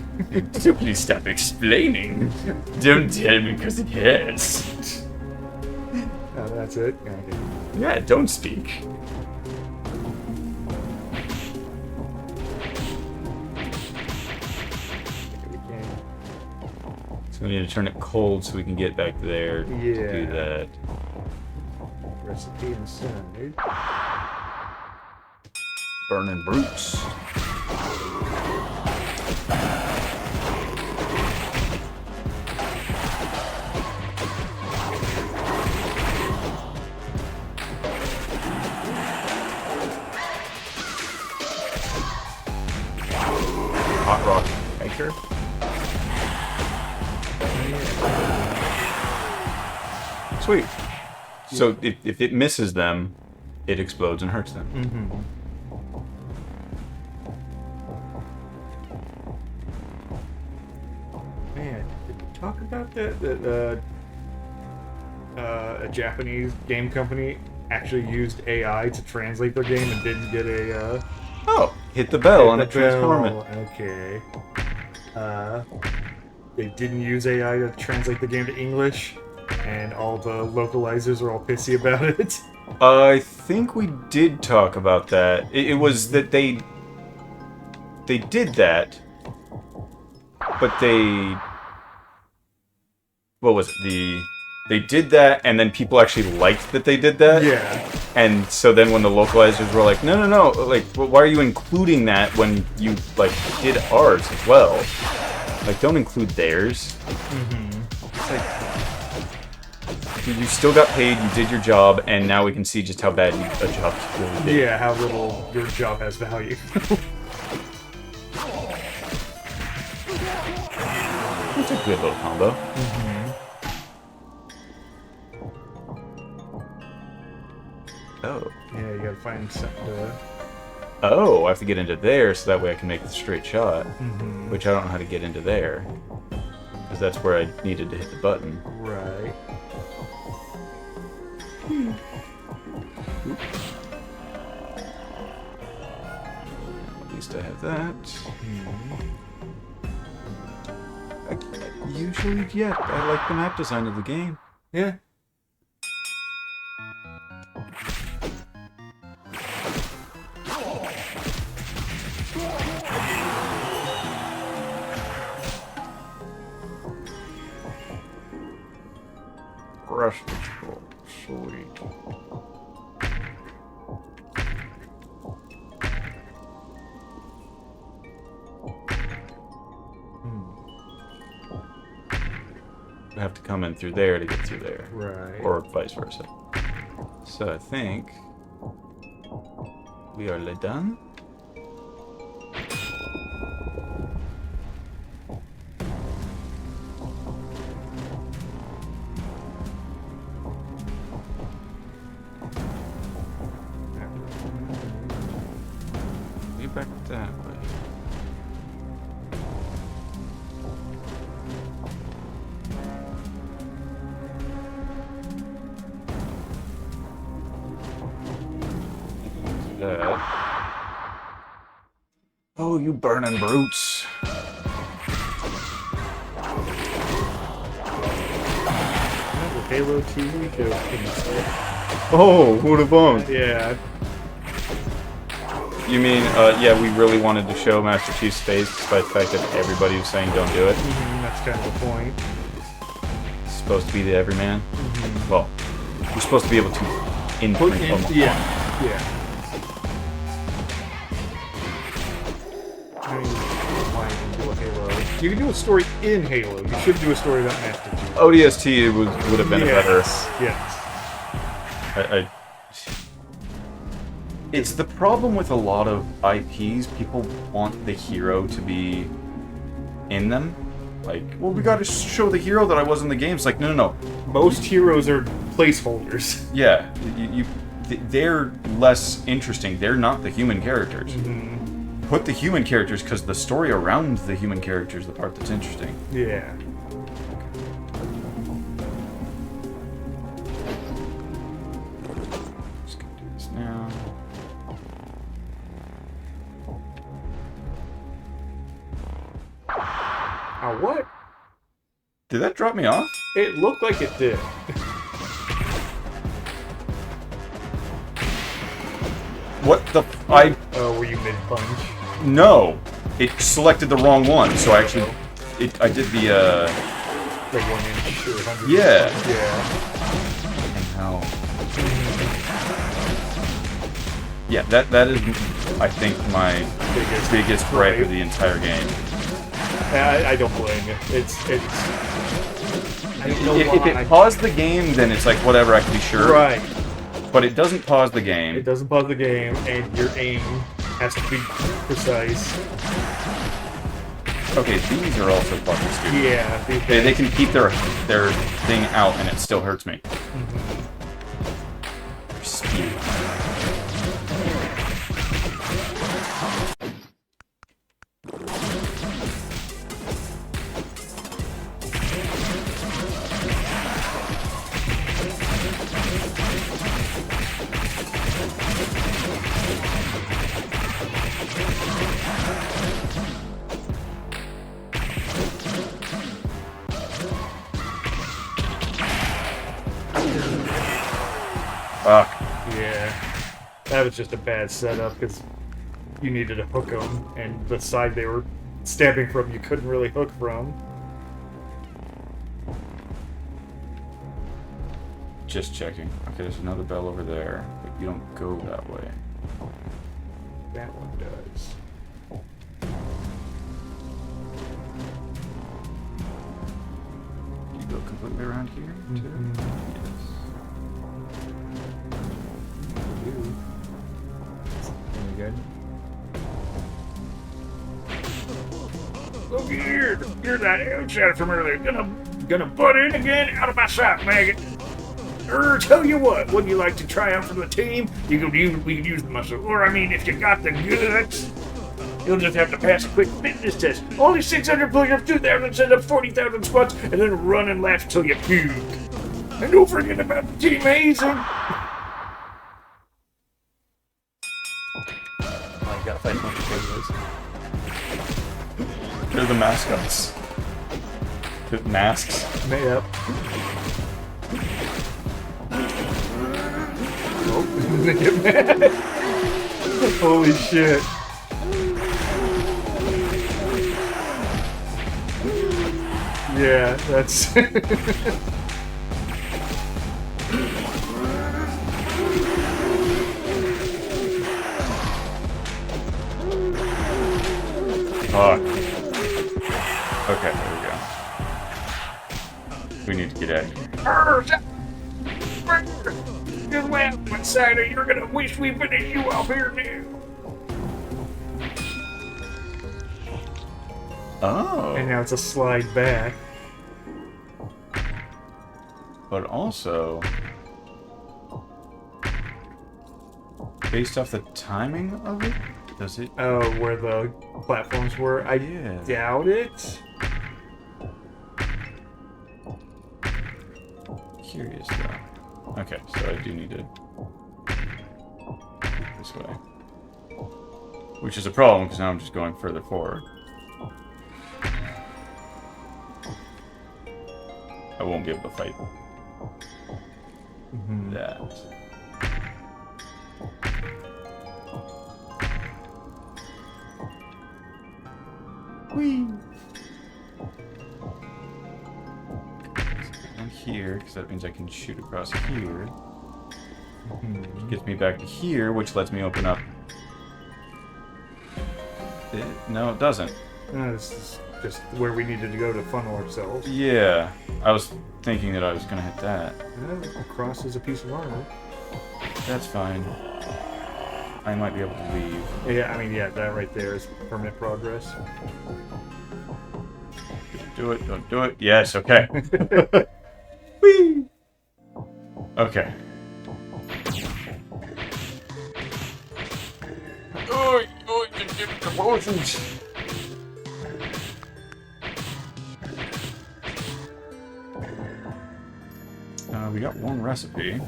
So please stop explaining. Don't tell me because it hurts. Oh, that's it? Okay. Yeah, don't speak. We need to turn it cold so we can get back there to do that. Recipe inside. Burning brutes. Hot rock maker. Sweet. So if it misses them, it explodes and hurts them. Mm-hmm. Man, did we talk about that? That a Japanese game company actually used AI to translate their game and didn't get a. Oh, hit the bell and it transformed it. Okay. They didn't use AI to translate the game to English. And all the localizers are all pissy about it. I think we did talk about that. It was that they did that, but they... What was it? They did that, and then people actually liked that they did that. Yeah. And so then when the localizers were like, no, like, why are you including that when you, like, did ours as well? Like, don't include theirs. Mm-hmm. It's like... You still got paid, you did your job, and now we can see just how bad a job you really did. Yeah, how little your job has value. It's a good little combo. Mm-hmm. Oh. Yeah, you gotta find something. Oh, I have to get into there so that way I can make the straight shot. Mm-hmm. Which I don't know how to get into there. Because that's where I needed to hit the button. Right. least I have that. Usually, yeah, I like the map design of the game. Yeah. Rush control, sweet. I have to come in through there to get through there. Right. Or vice versa. So I think we are done. We back that way. That. Oh, you burning brutes. The Halo TV show came out. Oh, who'd have known? Yeah. You mean, yeah, we really wanted to show Master Chief's face despite the fact that everybody was saying don't do it? That's kind of the point. It's supposed to be the everyman. Well, we're supposed to be able to imprint them. Yeah. Yeah. I mean, why even do a Halo? You can do a story in Halo. You should do a story about Master Chief. ODST would have been better. Yes. It's the problem with a lot of IPs. People want the hero to be in them. Like, well, we gotta show the hero that I was in the game. It's like, no. Most heroes are placeholders. Yeah, they're less interesting. They're not the human characters. Put the human characters, because the story around the human character is the part that's interesting. Yeah. Just gonna do this now. What? Did that drop me off? It looked like it did. What the Oh, were you mid-punch? No! It selected the wrong one, so I actually... I did the, The 1 inch or 100. Yeah. Yeah. How? Yeah, that is, I think, my biggest gripe of the entire game. I don't blame you. It's. I don't know If it paused the game, then it's like, whatever, I can be sure. Right. But it doesn't pause the game. It doesn't pause the game, and your aim has to be precise. Okay, these are also fucking stupid. Yeah. They can keep their thing out, and it still hurts me. Speed. Fuck. Yeah. That was just a bad setup, because you needed to hook them, and the side they were stabbing from you couldn't really hook from. Just checking. Okay, there's another bell over there, but you don't go that way. That one does. You go completely around here, too? Yes. Good. Look here! You're that outsider from earlier. Gonna butt in again? Out of my sight, maggot! Tell you what, wouldn't you like to try out for the team? We could use the muscle. Or, I mean, if you got the guts, you'll just have to pass a quick fitness test. Only 600 push-ups, 2,000 sit-ups, 40,000 squats, and then run and laugh till you puke. And don't forget about the team hazing. Oh, you gotta fight him. They're the mascots. The masks. Yep. Oh, they get mad. Holy shit. Yeah, that's... Fuck. Okay, there we go. We need to get out of here. You laugh inside or you're gonna wish we finished you out here now. Oh. And now it's a slide back. But also, based off the timing of it, does it? Oh, where the platforms were? I doubt it. Curious though. Okay, so I do need to this way, which is a problem because now I'm just going further forward. I won't be able to fight that. Whee! One here, because that means I can shoot across here. Which gets me back to here, which lets me open up. No, it doesn't. This is just where we needed to go to funnel ourselves. Yeah, I was thinking that I was gonna hit that. Yeah, cross is a piece of armor. That's fine. I might be able to leave. Yeah, I mean, yeah, that right there is permanent progress. Don't do it, don't do it. Yes, okay. Whee! Okay. Oh, just give the potions. We got one recipe.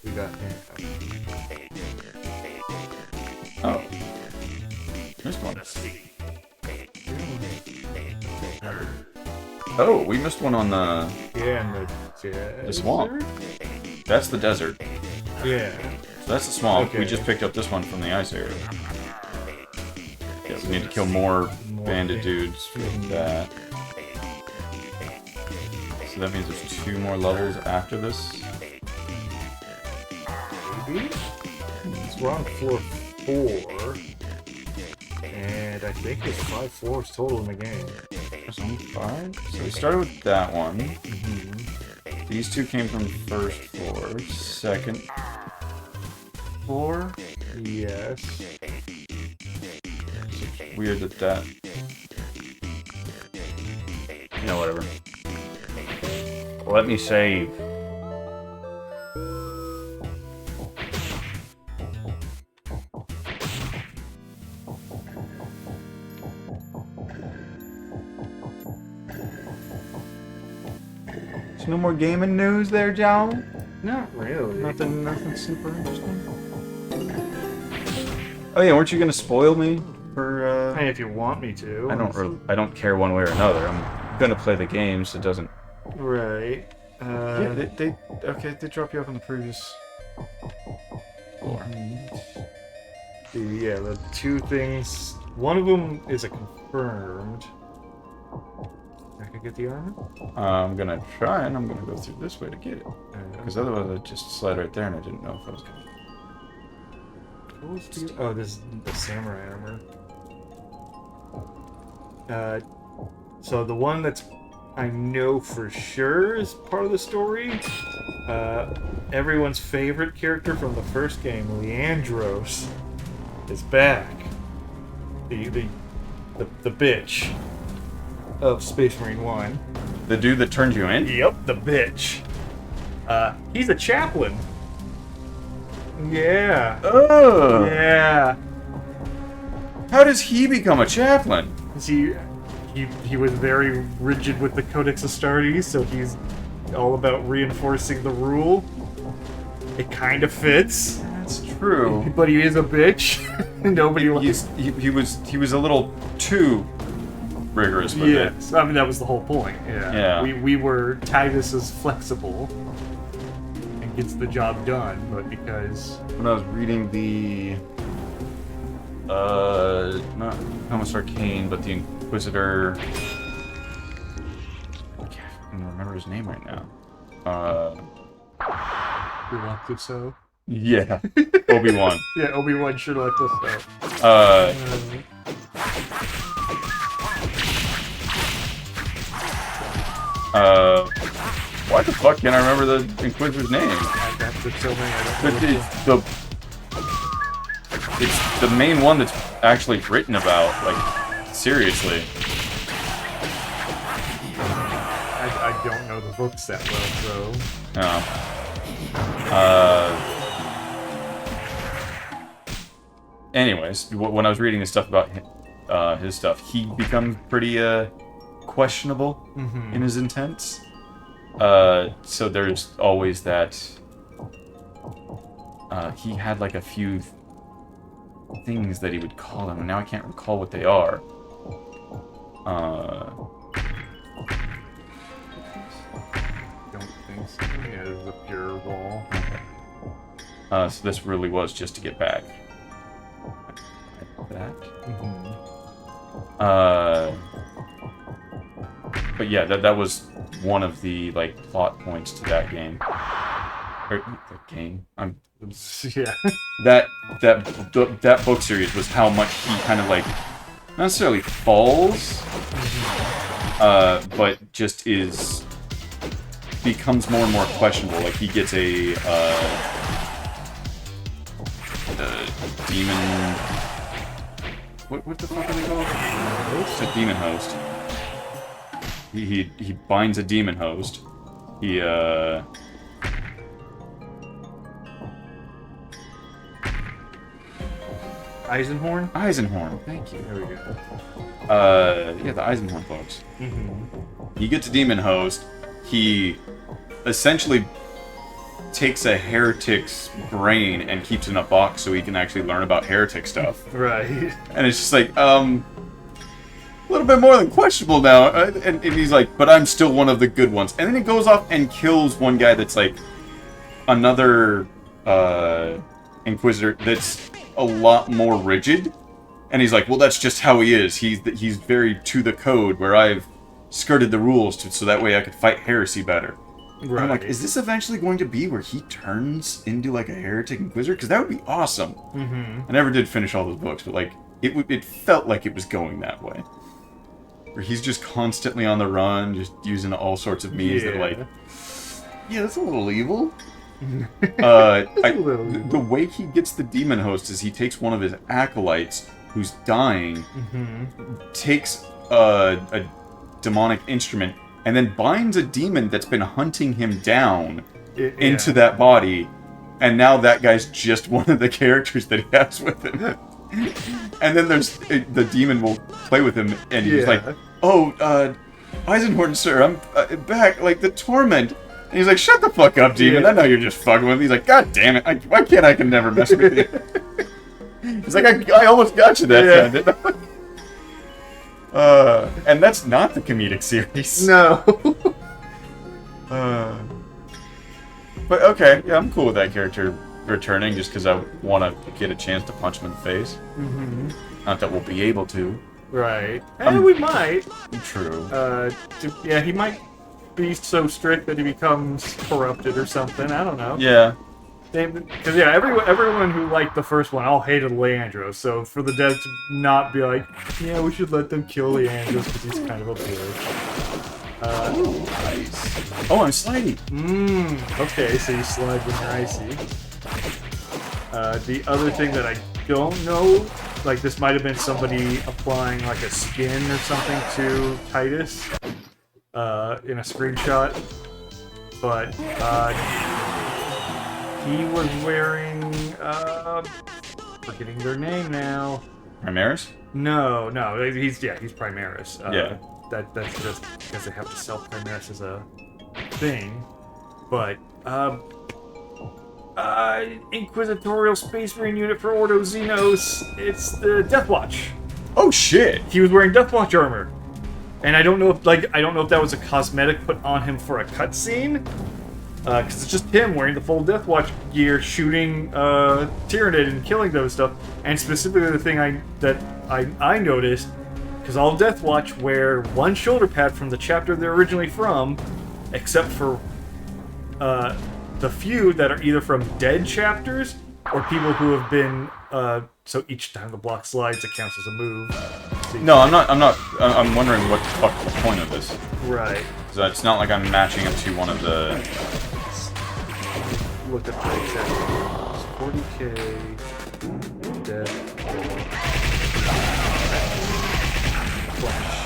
We got Oh. Missed one. Oh, we missed one on the... Yeah, and the swamp. That's the desert. Yeah. So that's the swamp. Okay. We just picked up this one from the ice area. Yeah, we need to kill more bandit dudes for that. So that means there's 2 more levels after this. Maybe? We're on floor 4. And I think there's 5 floors total in the game. There's only 5? So we started with that one. These 2 came from first floor. Second floor? Yes. It's weird that... You know, whatever. Let me save. There's no more gaming news there, Joe? Not really. Nothing super interesting. Oh yeah, weren't you gonna spoil me for? Hey, if you want me to. I don't care one way or another. I'm gonna play the game, so it doesn't. Right. Yeah, they drop you off on the previous floor. Yeah, the 2 things. One of them is a confirmed. I can get the armor? I'm gonna try, and I'm gonna go through this way to get it. Because otherwise I'd just slide right there, and I didn't know if I was gonna. Oh, this is the samurai armor. So the one that's I know for sure is part of the story. Everyone's favorite character from the first game, Leandros, is back. The bitch of Space Marine 1. The dude that turned you in? Yep, the bitch. He's a chaplain. Yeah. Oh. Yeah. How does he become a chaplain? See, he was very rigid with the Codex Astartes, so he's all about reinforcing the rule. It kind of fits. That's true. But he is a bitch. Nobody likes. He was a little too rigorous with it. Yes, I mean that was the whole point. Yeah. We were Titus is flexible and gets the job done, but because when I was reading the not Almost Arcane, but the Inquisitor, I can't even remember his name right now. Reluctant so. Yeah, Obi-Wan. Yeah, Obi-Wan Sherlock so. Why the fuck can't I remember the Inquisitor's name? It's the main one that's actually written about, like, seriously. I don't know the books that well, so... No. Anyways, when I was reading this stuff about his stuff, he becomes pretty, questionable in his intents. So there's always that... he had, like, a few things that he would call them, and now I can't recall what they are. Don't think so. Yeah, there's a pure wall. So this really was just to get back. Like that. But yeah, that was one of the, like, plot points to that game. Or, the game? Yeah. That book series was how much he kind of, like, not necessarily falls, but just becomes more and more questionable. Like, he gets a demon... What the fuck are they called? Host? A demon host. He binds a demon host. He, Eisenhorn? Eisenhorn, thank you. There we go. Yeah, the Eisenhorn folks. He gets a demon host. He essentially takes a heretic's brain and keeps it in a box so he can actually learn about heretic stuff. Right. And it's just like, a little bit more than questionable now. And he's like, but I'm still one of the good ones. And then he goes off and kills one guy that's like another Inquisitor that's a lot more rigid. And he's like, well, that's just how he is. He's very to the code, where I've skirted the rules so that way I could fight heresy better. Right. I'm like, is this eventually going to be where he turns into like a heretic Inquisitor? Because that would be awesome. I never did finish all those books, but like it felt like it was going that way. Where he's just constantly on the run, just using all sorts of means that are like, yeah, that's a little evil. The way he gets the demon host is he takes one of his acolytes who's dying, takes a demonic instrument, and then binds a demon that's been hunting him down into that body, and now that guy's just one of the characters that he has with him. And then there's the demon will play with him, and he's like, "Oh, Eisenhorn, sir, I'm back. Like the torment." And he's like, "Shut the fuck up, demon. I know you're just fucking with me." He's like, "God damn it! Why can't I can never mess with you?" He's like, "I almost got you that time, didn't I?" And that's not the comedic series. No. But okay, yeah, I'm cool with that character returning just because I want to get a chance to punch him in the face. Not that we'll be able to. Right. And we might. True. Yeah, he might be so strict that he becomes corrupted or something. I don't know. Yeah. Because yeah, everyone who liked the first one all hated Leandro. So for the devs to not be like, yeah, we should let them kill Leandro because he's kind of a bitch. Nice. Oh, I'm slidey. Okay, so you slide when you're icy. The other thing that I don't know, like this might have been somebody applying like a skin or something to Titus in a screenshot, but he was wearing forgetting their name now. Ramirez? No, he's Primaris. Yeah. That's just because they have to sell Primaris as a thing. But Inquisitorial Space Marine unit for Ordo Xenos. It's the Deathwatch. Oh shit! He was wearing Deathwatch armor, and I don't know if that was a cosmetic put on him for a cutscene, because it's just him wearing the full Deathwatch gear, shooting Tyranid and killing those stuff. And specifically, the thing I noticed, because all Deathwatch wear one shoulder pad from the chapter they're originally from, except for the few that are either from dead chapters or people who have been. So each time the block slides, it counts as a move. So No, I'm not. I'm wondering what the fuck the point of this. Right. So it's not like I'm matching it to one of the. Look at the exact numbers. 40k. Dead. Flash.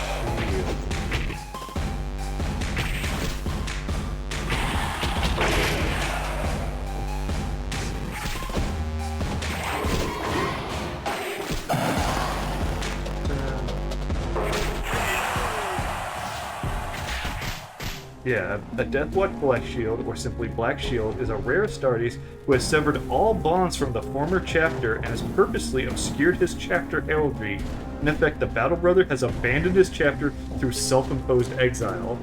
Yeah, a Deathwatch Black Shield, or simply Black Shield, is a rare Astartes who has severed all bonds from the former chapter and has purposely obscured his chapter heraldry. In effect, the Battle Brother has abandoned his chapter through self-imposed exile.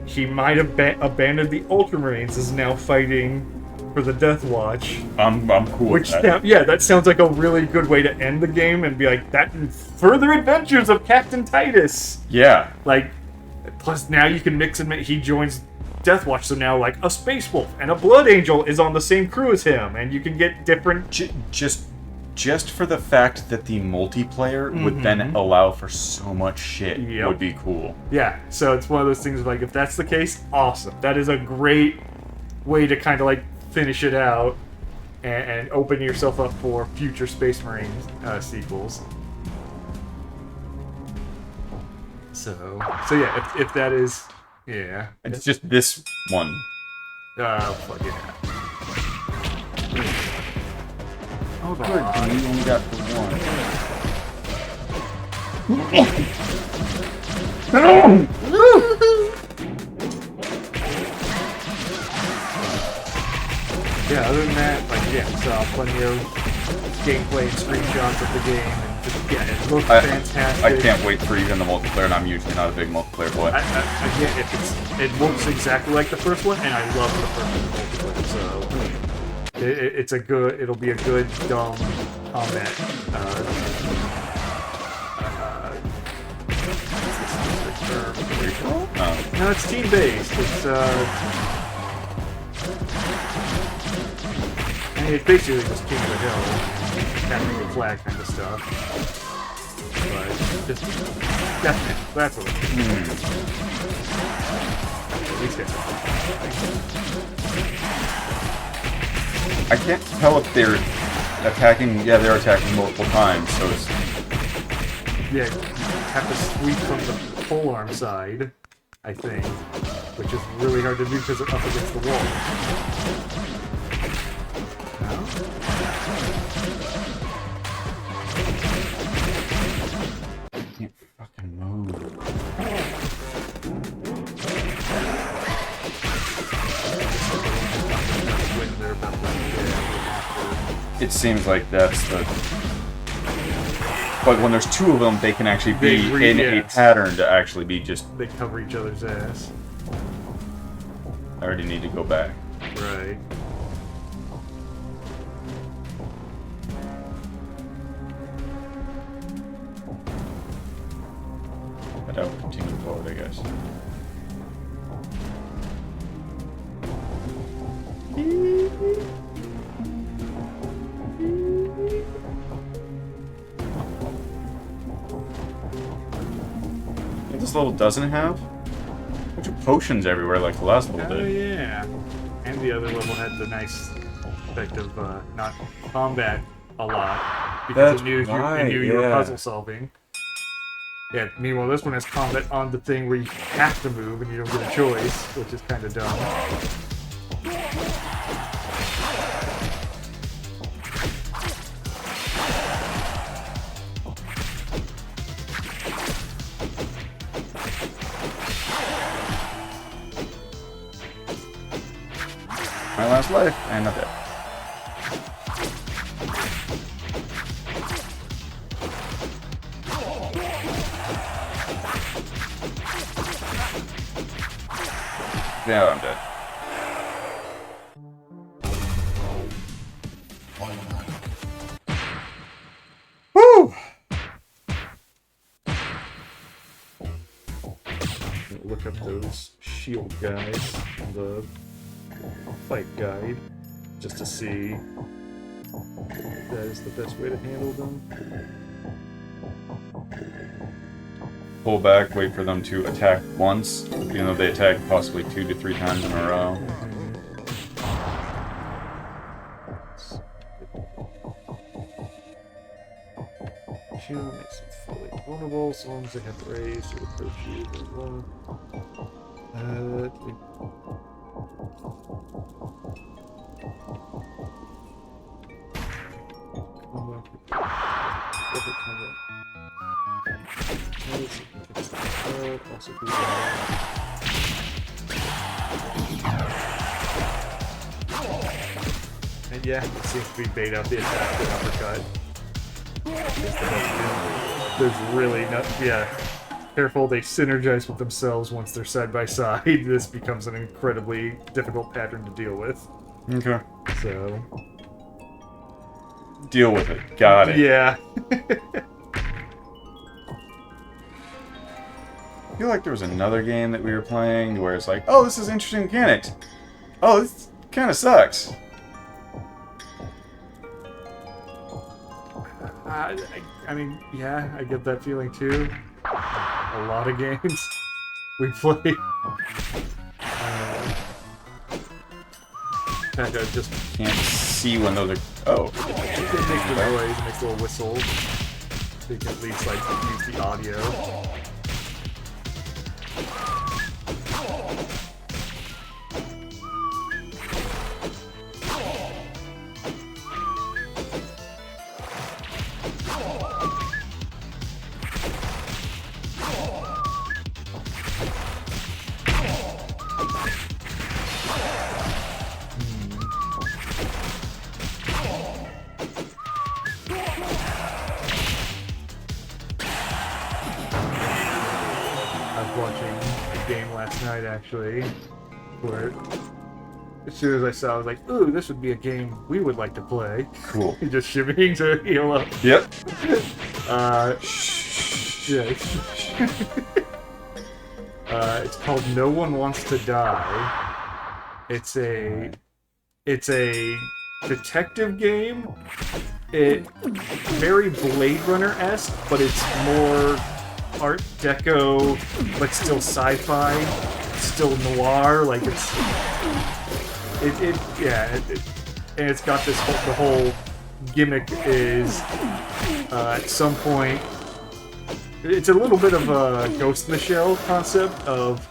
He might have abandoned the Ultramarines, is now fighting for the Deathwatch. I'm cool with that. That sounds like a really good way to end the game and be like, that and further adventures of Captain Titus. Yeah. Like, plus now you can mix and make, he joins Deathwatch, so now like a Space Wolf and a Blood Angel is on the same crew as him, and you can get different... Just for the fact that the multiplayer would then allow for so much shit would be cool. Yeah, so it's one of those things like, if that's the case, awesome. That is a great way to kind of like finish it out and open yourself up for future Space Marine sequels. So yeah, if that is, yeah. It's just this one. Fuck yeah. Oh, good. You only got the one. Yeah, other than that, like, yeah, saw plenty of gameplay and screenshots of the game, and just, yeah, it looks fantastic. I can't wait for even the multiplayer, and I'm usually not a big multiplayer boy. Again, it looks exactly like the first one, and I love the first one multiplayer, so it'll be a good, dumb combat. No, it's team-based. It's basically just King of the Hill, capturing the flag kind of stuff. But just definitely, that's what it is. At least it's I can't tell if they're attacking. Yeah, they're attacking multiple times, so it's. Yeah, you have to sweep from the polearm side, I think, which is really hard to do because it's up against the wall. Can't fucking move. It seems like that's the. But when there's two of them, they can actually be in a pattern to actually be just. They cover each other's ass. I already need to go back. Right. But I will continue forward, I guess. This level doesn't have a bunch of potions everywhere like the last level Oh did. yeah. And the other level had the nice effect of not combat a lot because it knew you were puzzle solving. Yeah, meanwhile this one has combat on the thing where you have to move and you don't get a choice, which is kind of dumb. My last life, and not dead. Yeah, I'm dead. Woo! Look up those shield guys in the fight guide just to see if that is the best way to handle them. Pull back, wait for them to attack once, even though they attack possibly 2 to 3 times in a row. Shield makes them fully vulnerable so long as they have raised to approach you. Also do that. And yeah, it seems to be bait out the attack with uppercut. There's really not, yeah. Careful, they synergize with themselves once they're side by side. This becomes an incredibly difficult pattern to deal with. Okay. So. Deal with it. Got it. Yeah. I feel like there was another game that we were playing where it's like, oh, this is interesting mechanics. Oh, this kind of sucks. I mean, yeah, I get that feeling too. A lot of games we play. I just can't see when those are. Oh, it makes the noise, it makes a little whistle. So you can at least like use the audio. Actually, where as soon as I saw, I was like, "Ooh, this would be a game we would like to play." Cool. Just shimmying to heal up. Yep. Yeah. It's called No One Wants to Die. It's a detective game. It very Blade Runner-esque, but it's more Art Deco, but still sci-fi, still noir. Like and it's got this the whole gimmick is at some point it's a little bit of a Ghost in the Shell concept of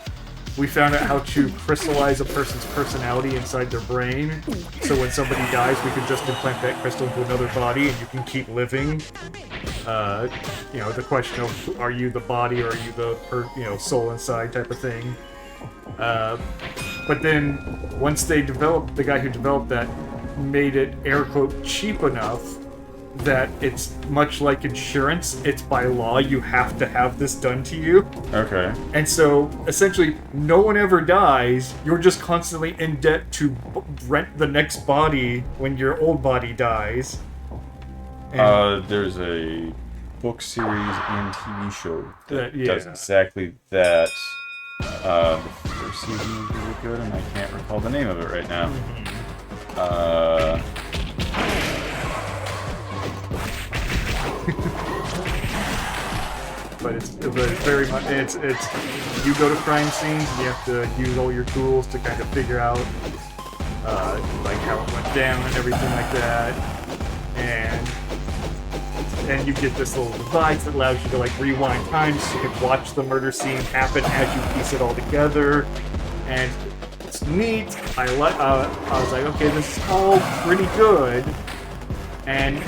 we found out how to crystallize a person's personality inside their brain. So when somebody dies, we can just implant that crystal into another body and you can keep living. You know, the question of are you the body or are you the soul inside type of thing. But then once they developed, the guy who developed that made it air quote cheap enough that it's much like insurance. It's by law you have to have this done to you. Okay. And so essentially no one ever dies. You're just constantly in debt to rent the next body when your old body dies. And there's a book series and TV show that does exactly that. The first season was really good, and I can't recall the name of it right now. But it's very much it's you go to crime scenes and you have to use all your tools to kind of figure out like how it went down and everything like that, and you get this little device that allows you to like rewind time so you can watch the murder scene happen as you piece it all together, and it's neat. I was like, okay, this is all pretty good, and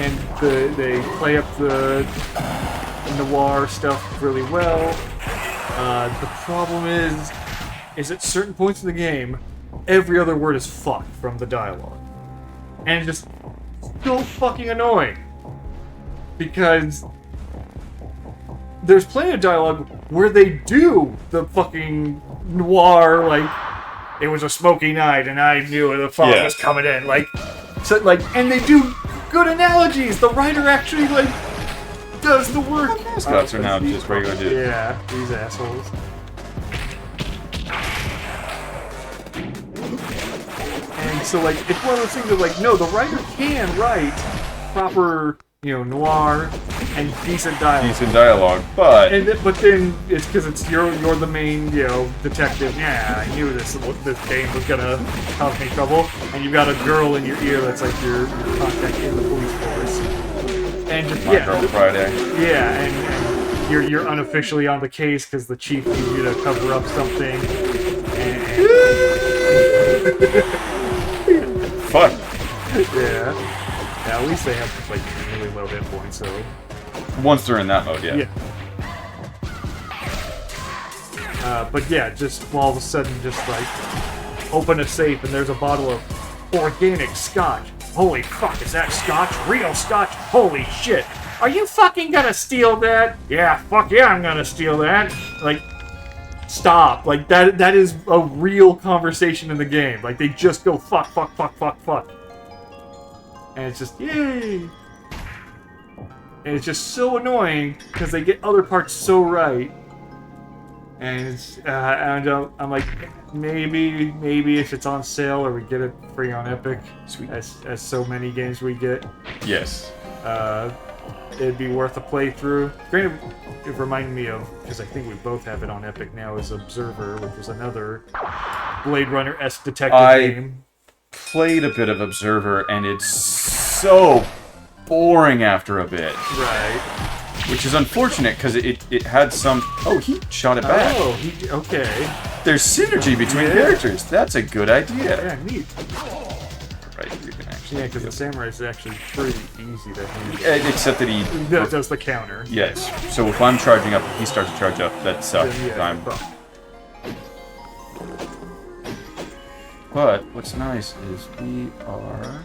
they play up the noir stuff really well. The problem is at certain points in the game, every other word is fuck from the dialogue. And it's just so fucking annoying. Because there's plenty of dialogue where they do the fucking noir, like, it was a smoky night and I knew the fog was coming in. Like, so, like, and they do good analogies. The writer actually, like, does the work. Mascots are now just regular dudes. Yeah, these assholes. And so, like, it's one of those things that, like, no, the writer can write proper, noir and decent dialogue. But then it's because it's you're the main, detective. Yeah, I knew this game was gonna cause me trouble. And you've got a girl in your ear that's like your contact in the police force. And just Girl Friday. Yeah, and you're unofficially on the case because the chief needs you to cover up something. Fuck. Yeah. At least they have like really low hit points, so. Once they're in that mode, yeah. But yeah, just all of a sudden, just like open a safe and there's a bottle of organic scotch. Holy fuck, is that scotch? Real scotch? Holy shit. Are you fucking gonna steal that? Yeah, fuck yeah, I'm gonna steal that. Like, stop. Like, that is a real conversation in the game. Like, they just go fuck, fuck, fuck, fuck, fuck. And it's just, yay. And it's just so annoying because they get other parts so right. And it's, I'm like, maybe if it's on sale or we get it free on Epic, sweet, as so many games we get. Yes. It'd be worth a playthrough. Granted, it reminded me of, because I think we both have it on Epic now, is Observer, which was another Blade Runner-esque detective game. Played a bit of Observer, and it's so boring after a bit. Right. Which is unfortunate, because it had some... Oh, he shot it back. Oh, okay. There's synergy between characters. That's a good idea. Yeah, neat. Right, you can actually... Yeah, because the samurai is actually pretty easy to handle. Except that he... does the counter. Yes. So if I'm charging up, he starts to charge up. That sucks. Yeah, But what's nice is we are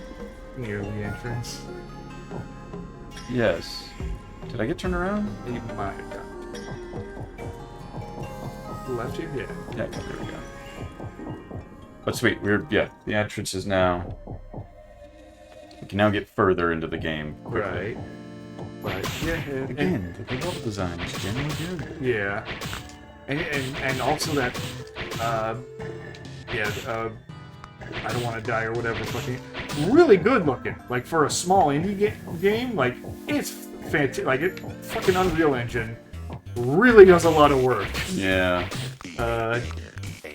near the entrance. Yes. Did I get turned around? You might have done. Left here? Yeah. Yeah, there we go. But sweet, the entrance is now... We can now get further into the game quickly. Right. But, yeah. Again, the level design is generally good. Yeah. And also that, I don't want to die or whatever, fucking really good looking. Like, for a small indie game, like, it's fantastic. Like, fucking Unreal Engine really does a lot of work. Yeah.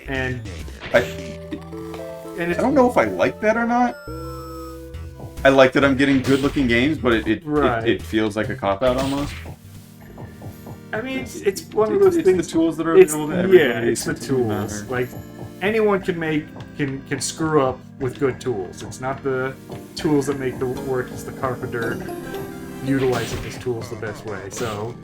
And I don't know if I like that or not. I like that I'm getting good looking games, but it feels like a cop-out almost. I mean, it's one of those things. It's the tools that are available to everybody. Yeah, it's the tools. Like, anyone can screw up with good tools. It's not the tools that make the work, it's the carpenter utilizing his tools the best way. So,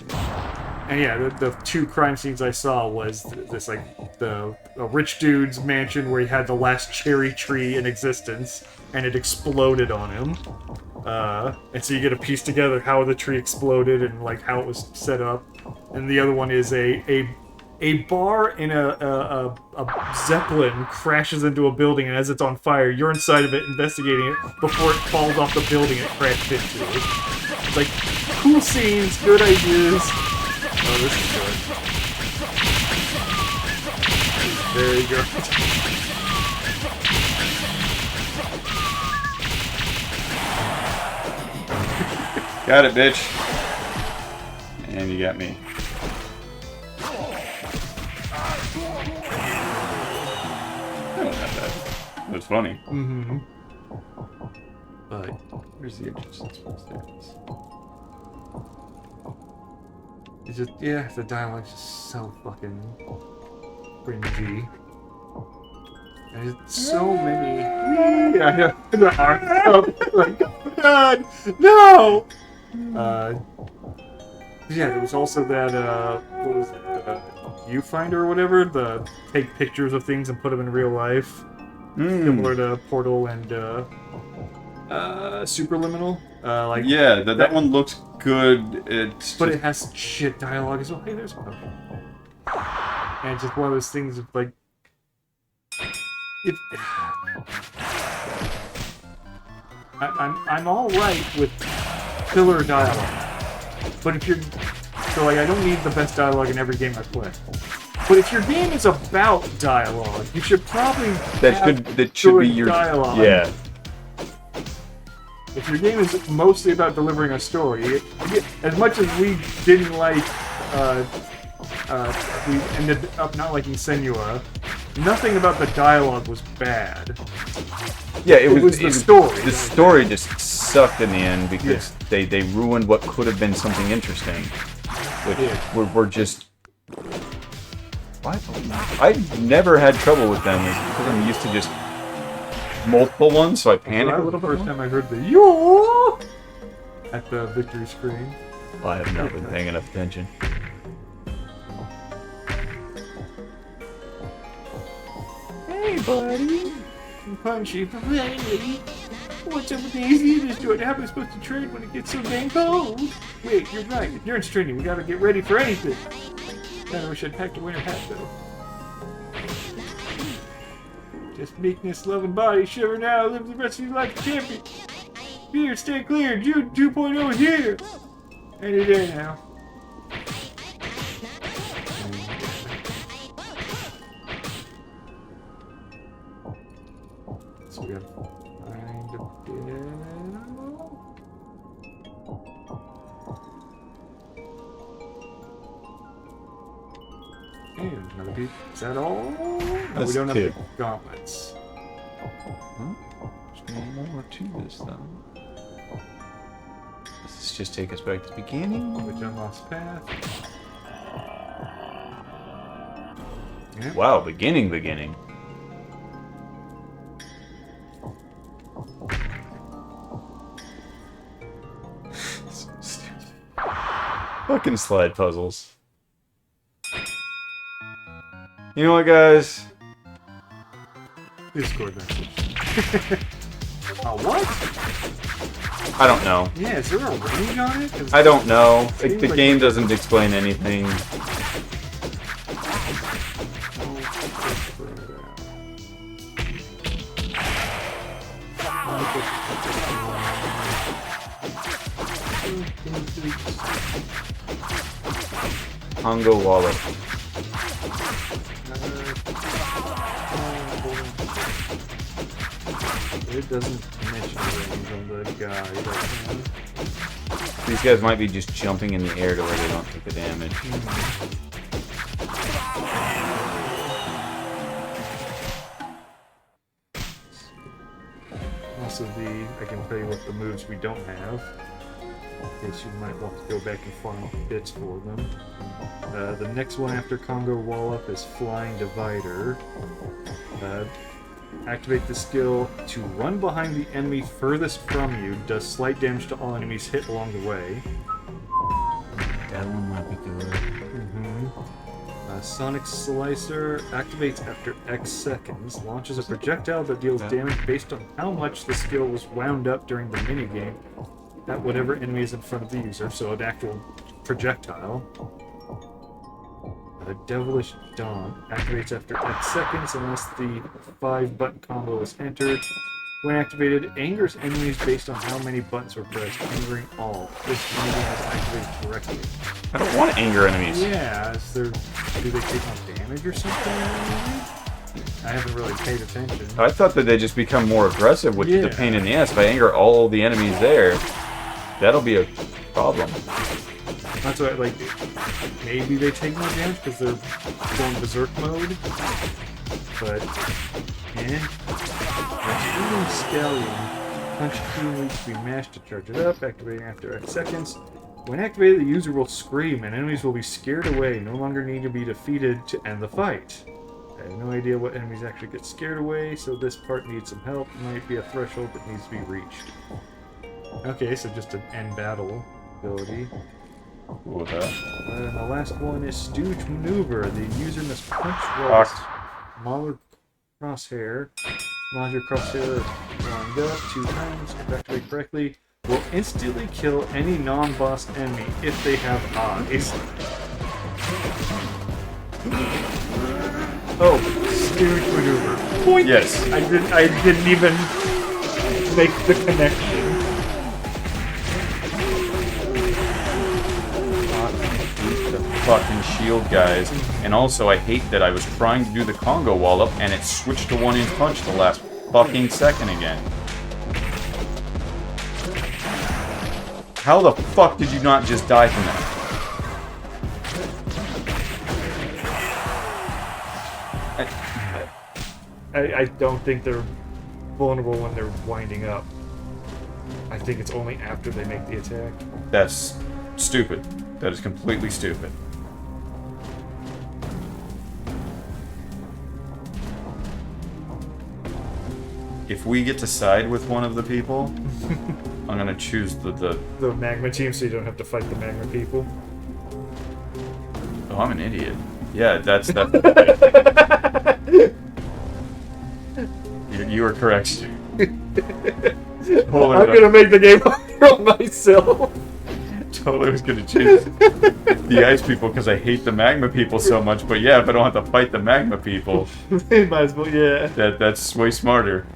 and yeah, the two crime scenes I saw was this, like, a rich dude's mansion where he had the last cherry tree in existence, and it exploded on him. And so you get to piece together how the tree exploded and, like, how it was set up. And the other one is a bar in a Zeppelin crashes into a building, and as it's on fire, you're inside of it investigating it before it falls off the building it crashed into. It's like, cool scenes, good ideas. Oh, this is good. Very good. Got it, bitch. And you got me. That's funny. Mm-hmm. But where's the entrance? It's just, the dialogue's just so fucking cringy. There's so many. I know. Like, oh God, no. There was also that. What was it? Viewfinder or whatever. The take pictures of things and put them in real life. Similar to Portal and Superliminal. Like yeah, that one looks good. But it has shit dialogue as well. Hey, there's one. And it's just one of those things of like, I'm all right with filler dialogue, but if you're I don't need the best dialogue in every game I play. But if your game is about dialogue, you should probably that should be your dialogue. Yeah. If your game is mostly about delivering a story, as much as we didn't like, we ended up not liking Senua, nothing about the dialogue was bad. Yeah, it was the story. The story just sucked in the end because they ruined what could have been something interesting. Which we're just... What? I've never had trouble with them because I'm used to just multiple ones, so I panic a little bit. The first time I heard the yo at the victory screen. Well, I have not been paying enough attention. Hey, buddy. Punchy finally. What's up with these eaters doing? How am I supposed to trade when it gets so dang cold? Wait, you're right. Endurance training. We gotta get ready for anything. Kinda wish I'd packed a winter hat, though. Just meekness, love, and body. Shiver now. Live the rest of your life a champion. Here, stay clear. Jude 2.0 is here. Any day now. So we gotta find a bit. And another piece. Is that all? No, we don't have the gauntlets. Huh? There's more to this, though. Does this just take us back to the beginning? Which unlocks path. Yeah. Wow, beginning. So stupid. Fucking slide puzzles. You know what, guys? Discord message. What? I don't know. Yeah, is there a range on it? I don't know. The game doesn't explain anything. Congo wallet. It doesn't mention range on the guide. These guys might be just jumping in the air to where they don't take the damage. Also, I can tell you what the moves we don't have. In case you might want to go back and find bits for them. The next one after Congo Wallop is Flying Divider. Activate the skill to run behind the enemy furthest from you. Does slight damage to all enemies hit along the way. That one might be good. Sonic Slicer activates after X seconds. Launches a projectile that deals damage based on how much the skill was wound up during the minigame at whatever enemy is in front of the user, so an actual projectile. Devilish Dawn activates after X seconds unless the 5-button combo is entered. When activated, angers enemies based on how many buttons were pressed, angering all. This minigame is activated correctly. I don't want to anger enemies. Yeah, do they take more damage or something? I haven't really paid attention. I thought that they just become more aggressive, which is a pain in the ass. If I anger all the enemies there, that'll be a problem. That's why, like, maybe they take more damage because they're going berserk mode. But, Shooting Scallion. Punch key needs to be mashed to charge it up, activating after X seconds. When activated, the user will scream and enemies will be scared away, no longer need to be defeated to end the fight. I have no idea what enemies actually get scared away, so this part needs some help. It might be a threshold that needs to be reached. Okay, so just an end battle ability. What's that? And the last one is Stooge Maneuver. The user must punch while smaller crosshair Launcher crosshair lined up 2 times, evacuate correctly. Will instantly kill any non-boss enemy if they have eyes. Oh, stooge maneuver. Point. Yes. I didn't even make the connection. The fucking shield guys. And also, I hate that I was trying to do the Congo wall up and it switched to 1-inch punch the last fucking second again. How the fuck did you not just die from that? I don't think they're vulnerable when they're winding up. I think it's only after they make the attack. That's stupid. That is completely stupid. If we get to side with one of the people, I'm gonna choose the magma team, so you don't have to fight the magma people. Oh, I'm an idiot. Yeah, that's you were correct. I'm gonna make the game harder on myself. Totally was gonna choose the ice people because I hate the magma people so much. But yeah, if I don't have to fight the magma people, might as well. Yeah. That's way smarter.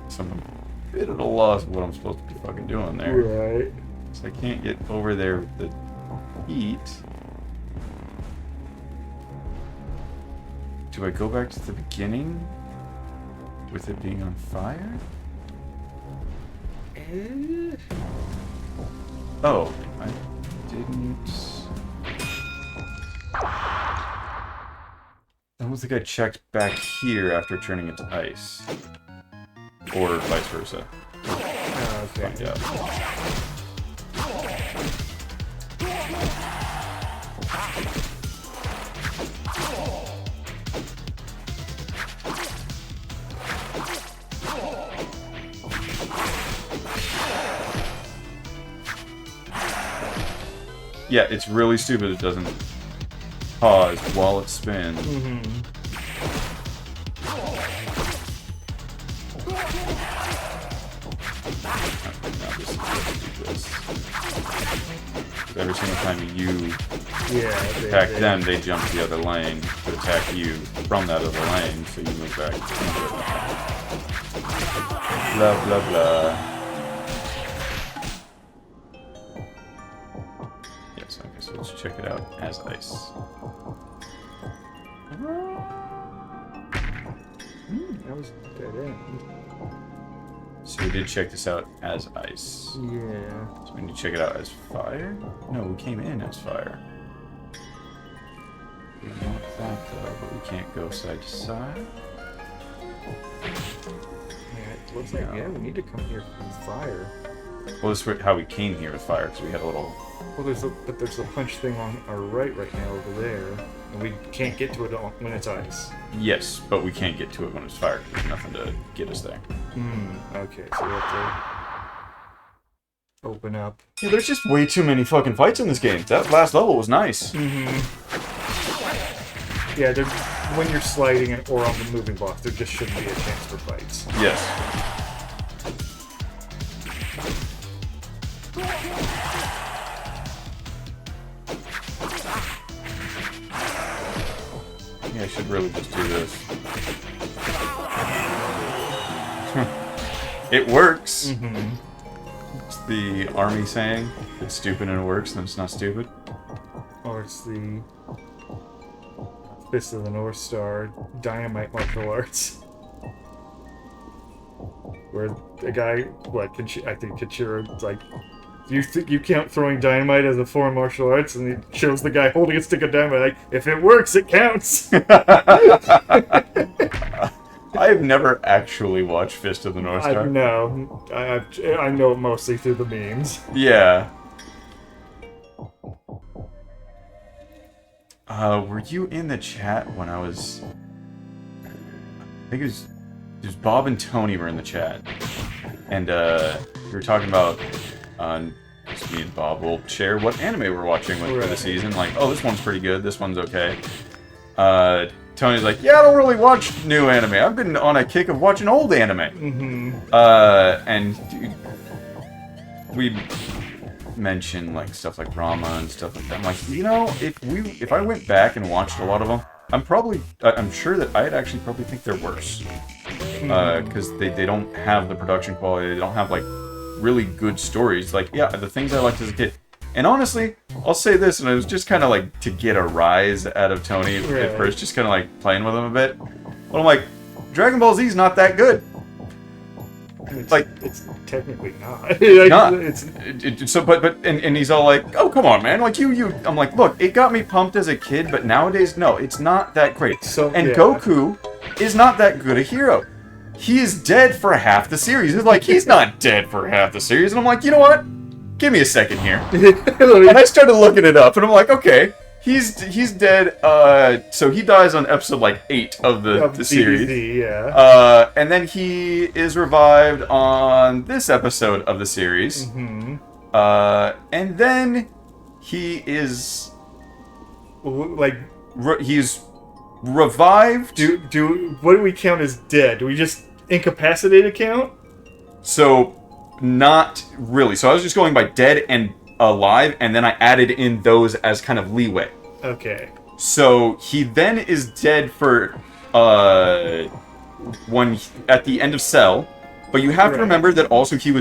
So I'm a bit at a loss of what I'm supposed to be fucking doing there. Right. So I can't get over there with the heat. Do I go back to the beginning with it being on fire? Oh, I didn't. I don't think I checked back here after turning it to ice. Or vice versa. Oh, okay. Find out. Yeah, it's really stupid it doesn't pause while it spins. Every single time you attack them, they jump to the other lane to attack you from that other lane, so you move back into it. Blah, blah, blah. Yes, okay, so let's check it out as ice. That was dead end. So we did check this out as ice. Yeah. So we need to check it out as fire? No, we came in as fire. We want that though, but we can't go side to side. Yeah, it looks like, yeah, we need to come here with fire. Well, this is how we came here with fire, because we had a little... Well, there's a punch thing on our right now over there, and we can't get to it when it's ice. Yes, but we can't get to it when it's fire, because there's nothing to get us there. Okay, so we have to open up. Yeah, there's just way too many fucking fights in this game. That last level was nice. Yeah, when you're sliding or on the moving blocks, there just shouldn't be a chance for fights. Yes. Yeah, I should really just do this. It works! It's the army saying, it's stupid and it works, then it's not stupid. Or it's the Fist of the North Star dynamite martial arts. Where a guy, I think Kichiro, like, you count throwing dynamite as a foreign martial arts, and he shows the guy holding a stick of dynamite, like, if it works, it counts! I've never actually watched Fist of the North Star. No, I know it mostly through the memes. Yeah. Were you in the chat when I was... I think it was Bob and Tony were in the chat. And, we were talking about, just me and Bob will share what anime we're watching for the season. Like, oh, this one's pretty good, this one's okay. Tony's like, yeah, I don't really watch new anime. I've been on a kick of watching old anime. And we mention like stuff like Rama and stuff like that. I'm like, you know, if I went back and watched a lot of them, I'm sure that I'd actually probably think they're worse. Because they don't have the production quality. They don't have like really good stories. Like, yeah, the things I liked as a kid. And honestly, I'll say this, and it was just kind of like to get a rise out of Tony at first, just kind of like playing with him a bit. But I'm like, Dragon Ball Z's not that good. It's technically not. And he's all like, oh, come on, man. Like, you. I'm like, look, it got me pumped as a kid, but nowadays, no, it's not that great. Goku is not that good a hero. He is dead for half the series. It's like, he's not dead for half the series. And I'm like, you know what? Give me a second here. And I started looking it up, and I'm like, okay, he's dead. So he dies on episode like 8 of the series. DVD, and then he is revived on this episode of the series. And then he is he's revived. What do we count as dead? Do we just incapacitate a count? So. Not really. So I was just going by dead and alive, and then I added in those as kind of leeway. Okay. So he then is dead for at the end of Cell, but you have to remember that also he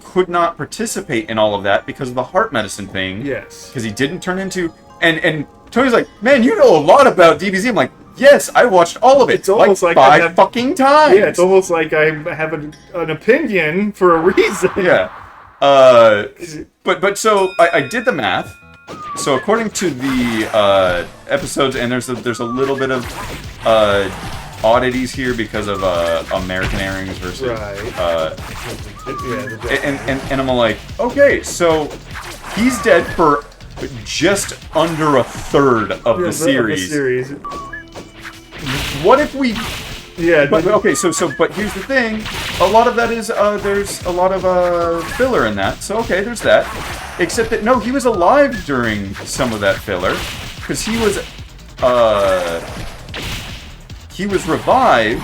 could not participate in all of that because of the heart medicine thing. Yes. Because he didn't turn into and Tony's like, man, you know a lot about DBZ. I'm like, yes, I watched all of it. It's almost like 5 fucking times. Yeah, it's almost like I have an opinion for a reason. Yeah. But so I did the math. So according to the episodes, and there's a little bit of oddities here because of American airings versus and I'm like, okay, so he's dead for just under a third of the series. What if we... Yeah. But here's the thing. A lot of that is, there's a lot of filler in that. So, okay, there's that. Except that, no, he was alive during some of that filler. Because he was revived.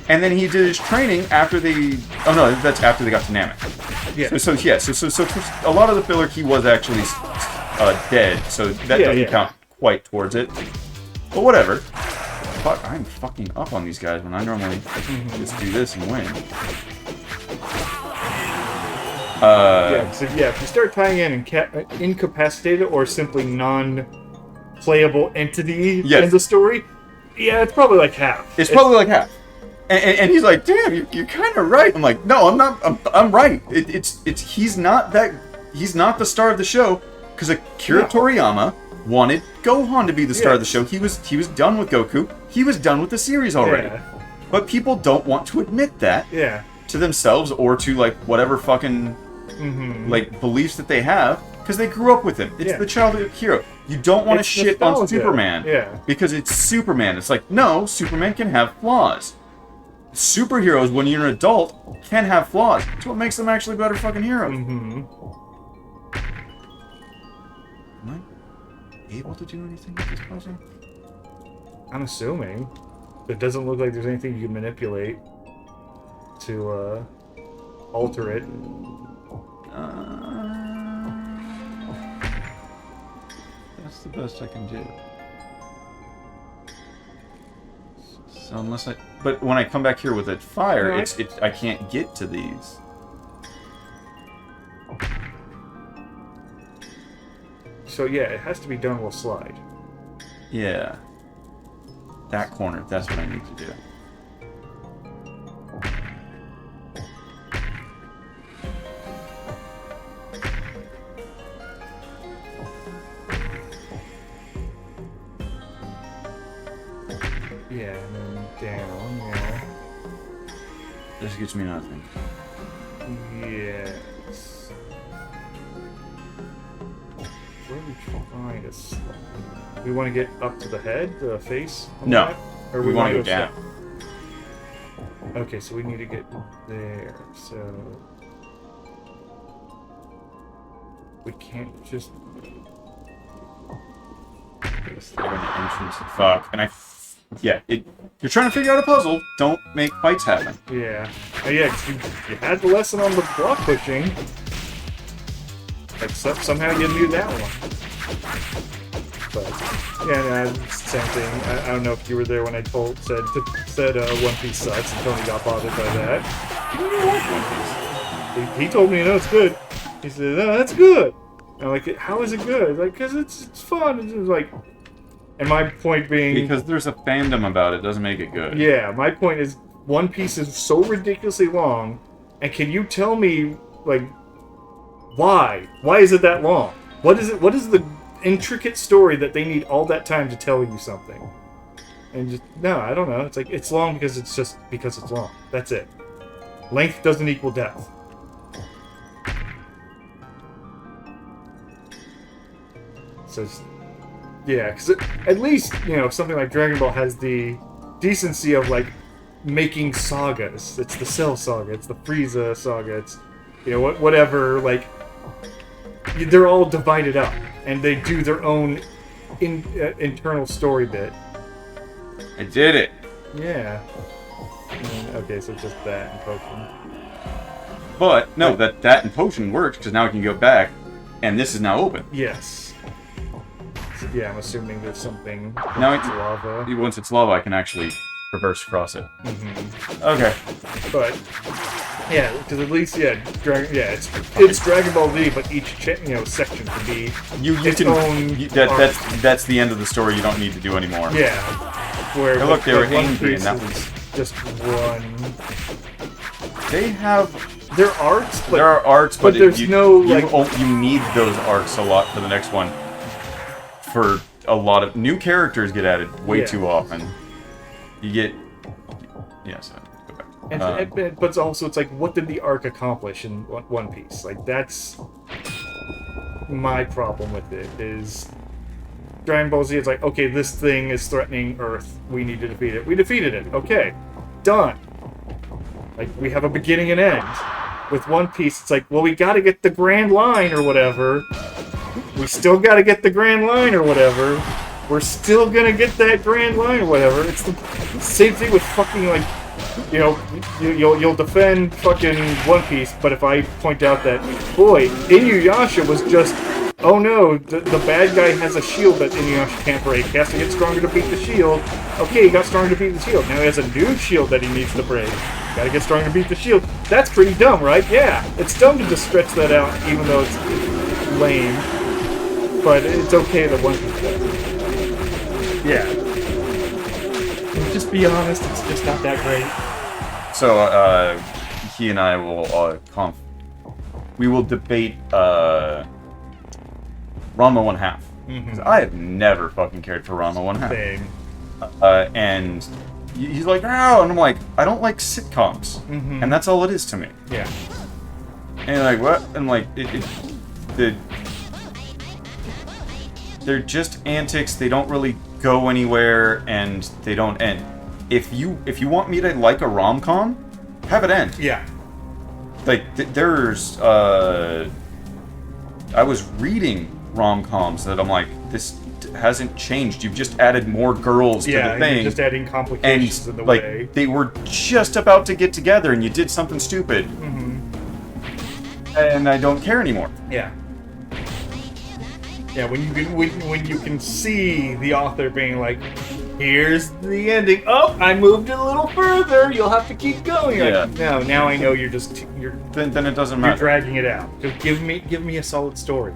And then he did his training after they... Oh, no, that's after they got to Namek. Yeah. So a lot of the filler, he was actually dead. So that doesn't count quite towards it. But whatever. Fuck, I'm fucking up on these guys when I normally just do this and win. If you start tying in incapacitated or simply non-playable entity in the story, it's probably like half. It's probably like half. And he's like, damn, you're kind of right. I'm like, no, I'm not. I'm right. He's not the star of the show because Akira Toriyama wanted Gohan to be the star of the show. He was done with Goku. He was done with the series already. But people don't want to admit that to themselves or to like whatever fucking like beliefs that they have because they grew up with him. It's the childhood hero. You don't want to shit on Superman because it's Superman. It's like, no, Superman can have flaws. Superheroes, when you're an adult, can have flaws. That's what makes them actually better fucking heroes. Am I able to do anything with this puzzle? I'm assuming. It doesn't look like there's anything you can manipulate to alter it. That's the best I can do. So unless but when I come back here with a fire, I can't get to these. So it has to be done with slide. Yeah. That corner, that's what I need to do. Yeah, and then down, This gets me nothing. Yes. Where do we find a slide? We want to get up to the head, the face? No. Or we want to go down. Okay, so we need to get there. So we can't just... Yes, they're in the entrance. Fuck. And you're trying to figure out a puzzle. Don't make fights happen. Yeah. Yeah, 'cause you had the lesson on the block pushing. Except somehow you knew that one. But, yeah, no, same thing. I don't know if you were there when I said One Piece sucks, and Tony got bothered by that. You don't watch One Piece. He told me, no, it's good. He said, no, that's good. And I'm like, how is it good? Like, because it's fun. It's like, and my point being... Because there's a fandom about it doesn't make it good. Yeah, my point is, One Piece is so ridiculously long, and can you tell me, like, why? Why is it that long? What is it? What is the intricate story that they need all that time to tell you something? And just, no, I don't know. It's like, it's long because it's long. That's it. Length doesn't equal depth. So, yeah, because at least, something like Dragon Ball has the decency of, like, making sagas. It's the Cell Saga, it's the Frieza Saga, it's, whatever, like, they're all divided up, and they do their own internal story bit. I did it! Yeah. Okay, so just that and Potion. But, no, that and Potion works, because now I can go back, and this is now open. Yes. So, yeah, I'm assuming there's something now lava. Once it's lava, I can actually reverse cross it. Mm-hmm. Okay. But, yeah, because at least, it's Dragon Ball Z, but each section can be its own that's the end of the story. You don't need to do anymore. Yeah. Where look, they were angry, and that was just one. They have there are arcs, but there's no you need those arcs a lot for the next one. For a lot of new characters get added way too often. You get go back. But also it's like, what did the arc accomplish in One Piece? Like, that's my problem with it. Is Dragon Ball Z is like, okay, this thing is threatening Earth. We need to defeat it. We defeated it. Okay, done. Like, we have a beginning and end. With One Piece, it's like, well, we got to get the Grand Line or whatever. We still got to get the Grand Line or whatever. We're still gonna get that Grand Line or whatever. It's the same thing with fucking, like, you'll defend fucking One Piece, but if I point out that, boy, Inuyasha was just, oh no, the bad guy has a shield that Inuyasha can't break. He has to get stronger to beat the shield. Okay, he got stronger to beat the shield. Now he has a new shield that he needs to break. Gotta get stronger to beat the shield. That's pretty dumb, right? Yeah, it's dumb to just stretch that out, even though it's lame. But it's okay that One Piece does. Yeah. And just be honest, it's just not that great. So, he and I will, we will debate, Ranma 1/2. Mm-hmm. I have never fucking cared for Ranma 1/2. Same. And he's like, oh, and I'm like, I don't like sitcoms. Mm-hmm. And that's all it is to me. Yeah. And you're like, what? And like, they're just antics, they don't really go anywhere, and they don't end. If you want me to like a rom-com, have it end. Yeah. Like, there's, I was reading rom-coms that I'm like, this hasn't changed. You've just added more girls to the thing. You're just adding complications in the way. They were just about to get together, and you did something stupid. Mm-hmm. And I don't care anymore. Yeah. Yeah, when you can see the author being like, here's the ending. Oh, I moved it a little further. You'll have to keep going. Yeah. Like, no, now I know you're Then it doesn't matter. You're dragging it out. Just give me a solid story.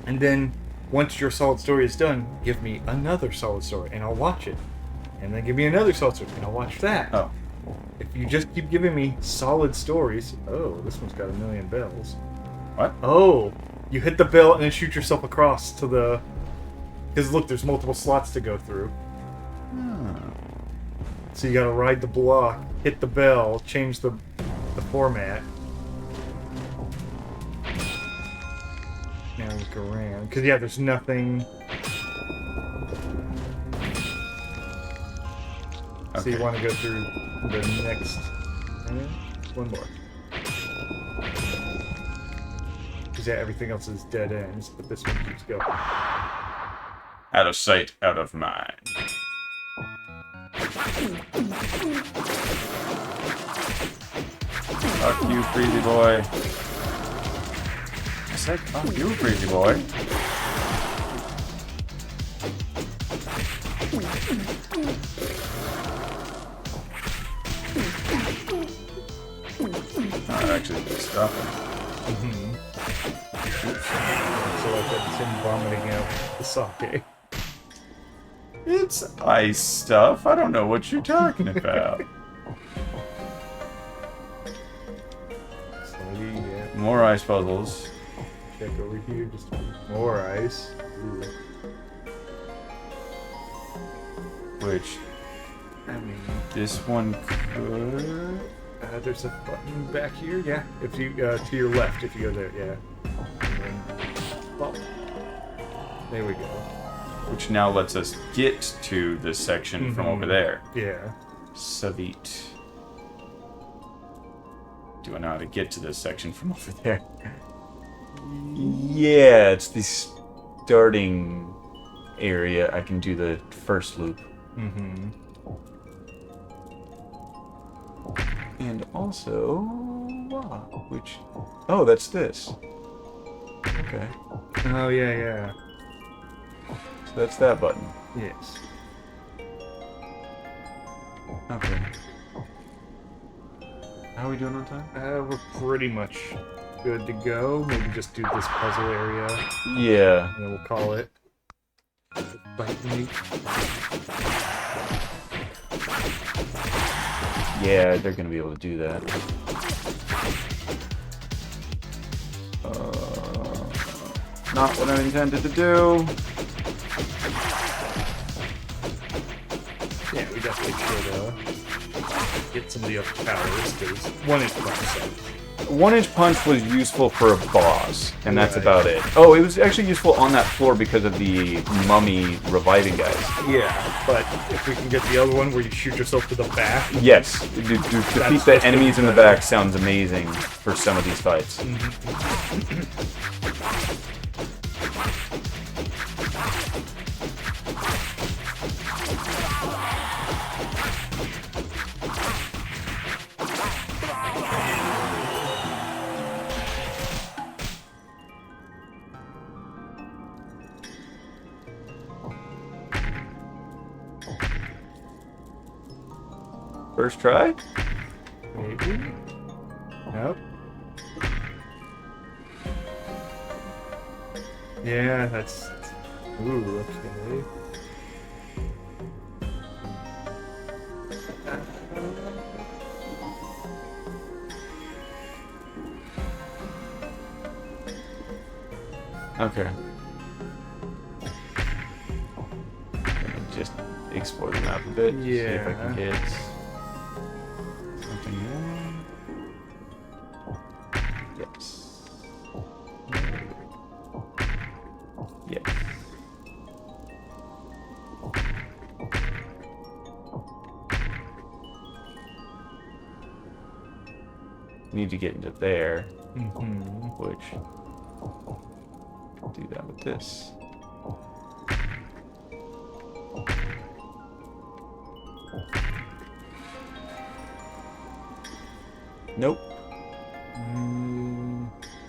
And then once your solid story is done, give me another solid story, and I'll watch it. And then give me another solid story, and I'll watch that. Oh. If you just keep giving me solid stories, oh, this one's got 1,000,000 bells. What? Oh. You hit the bell and then shoot yourself across to the... Because look, there's multiple slots to go through. So you gotta ride the block, hit the bell, change the format. Now look around. Because, yeah, there's nothing... Okay. So you want to go through the next... one more. Because, yeah, everything else is dead ends, but this one keeps going. Out of sight, out of mind. Fuck you, crazy boy. I said, fuck you, crazy boy. Not actually stop him. So like that's him vomiting out the sake. It's ice stuff. I don't know what you're talking about. Yeah. More ice puzzles. Check over here, just more ice. Ooh. Which, I mean, this one could... there's a button back here. Yeah, if you to your left, if you go there, yeah. And then, well, there we go. Which now lets us get to this section from over there. Yeah. Savit. Do I know how to get to this section from over there? Yeah, it's the starting area. I can do the first loop. And also, which... Oh, that's this. Okay. Oh, yeah. So that's that button. Yes. Okay. How are we doing on time? We're pretty much good to go. Maybe just do this puzzle area. Yeah. And then we'll call it. Bite me. Yeah, they're gonna be able to do that. Not what I intended to do. Yeah, we definitely should get some of the other powers, because 1-inch punch. 1-inch punch was useful for a boss, and that's Right. about it. Oh, it was actually useful on that floor because of the mummy reviving guys. Yeah, but if we can get the other one where you shoot yourself to the back. Yes, defeat the enemies in the back sounds amazing for some of these fights. First try? Maybe? Nope. Yeah, that's... Ooh, okay. Okay. Just explore the map a bit. See if I can hit something more. Yes. Yes. Need to get into there. Which do that with this. Nope.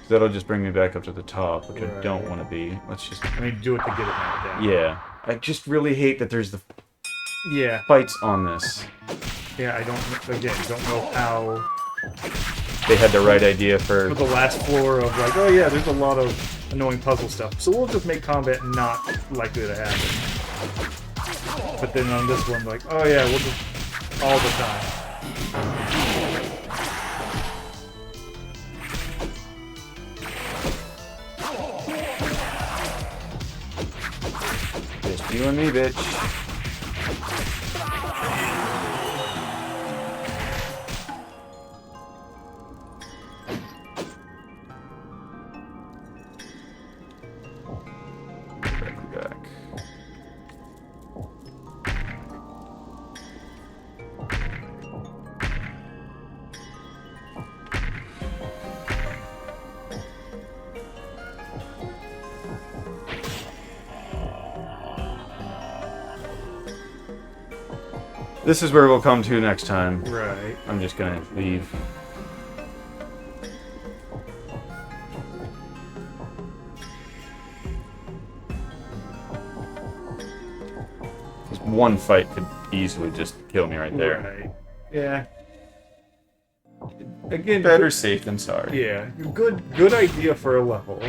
That'll just bring me back up to the top, which I don't want to be. Let's just... I mean, do it to get it knocked down. Yeah. I just really hate that there's the Yeah. fights on this. Yeah, I don't know how... They had the right idea for... For the last floor of like, oh yeah, there's a lot of annoying puzzle stuff. So we'll just make combat not likely to happen. But then on this one, like, oh yeah, we'll just... all the time. Just you and me, bitch. Back. This is where we'll come to next time. Right. I'm just gonna leave. Just one fight could easily just kill me right there. Right. Yeah. Again, Better safe than sorry. Yeah. Good idea for a level.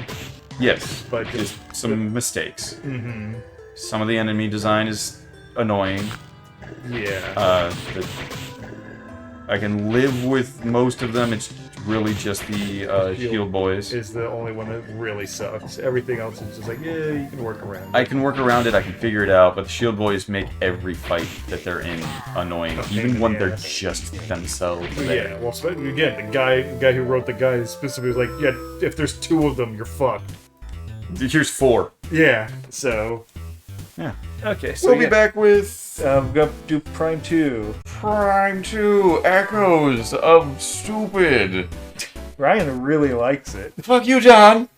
Yes, But just some mistakes. Mm-hmm. Some of the enemy design is annoying. Yeah. I can live with most of them. It's really just the shield boys. Is the only one that really sucks. Everything else is just like, yeah, you can work around it. I can work around it. I can figure it out. But the shield boys make every fight that they're in annoying, even when they're just themselves. Yeah. Well, again, the guy who wrote the guide specifically was like, yeah, if there's 2 of them, you're fucked. Here's 4. Yeah. So. Yeah. Okay. So We'll be back with we're gonna do Prime 2. Prime 2 Echoes of Stupid. Ryan really likes it. Fuck you, John.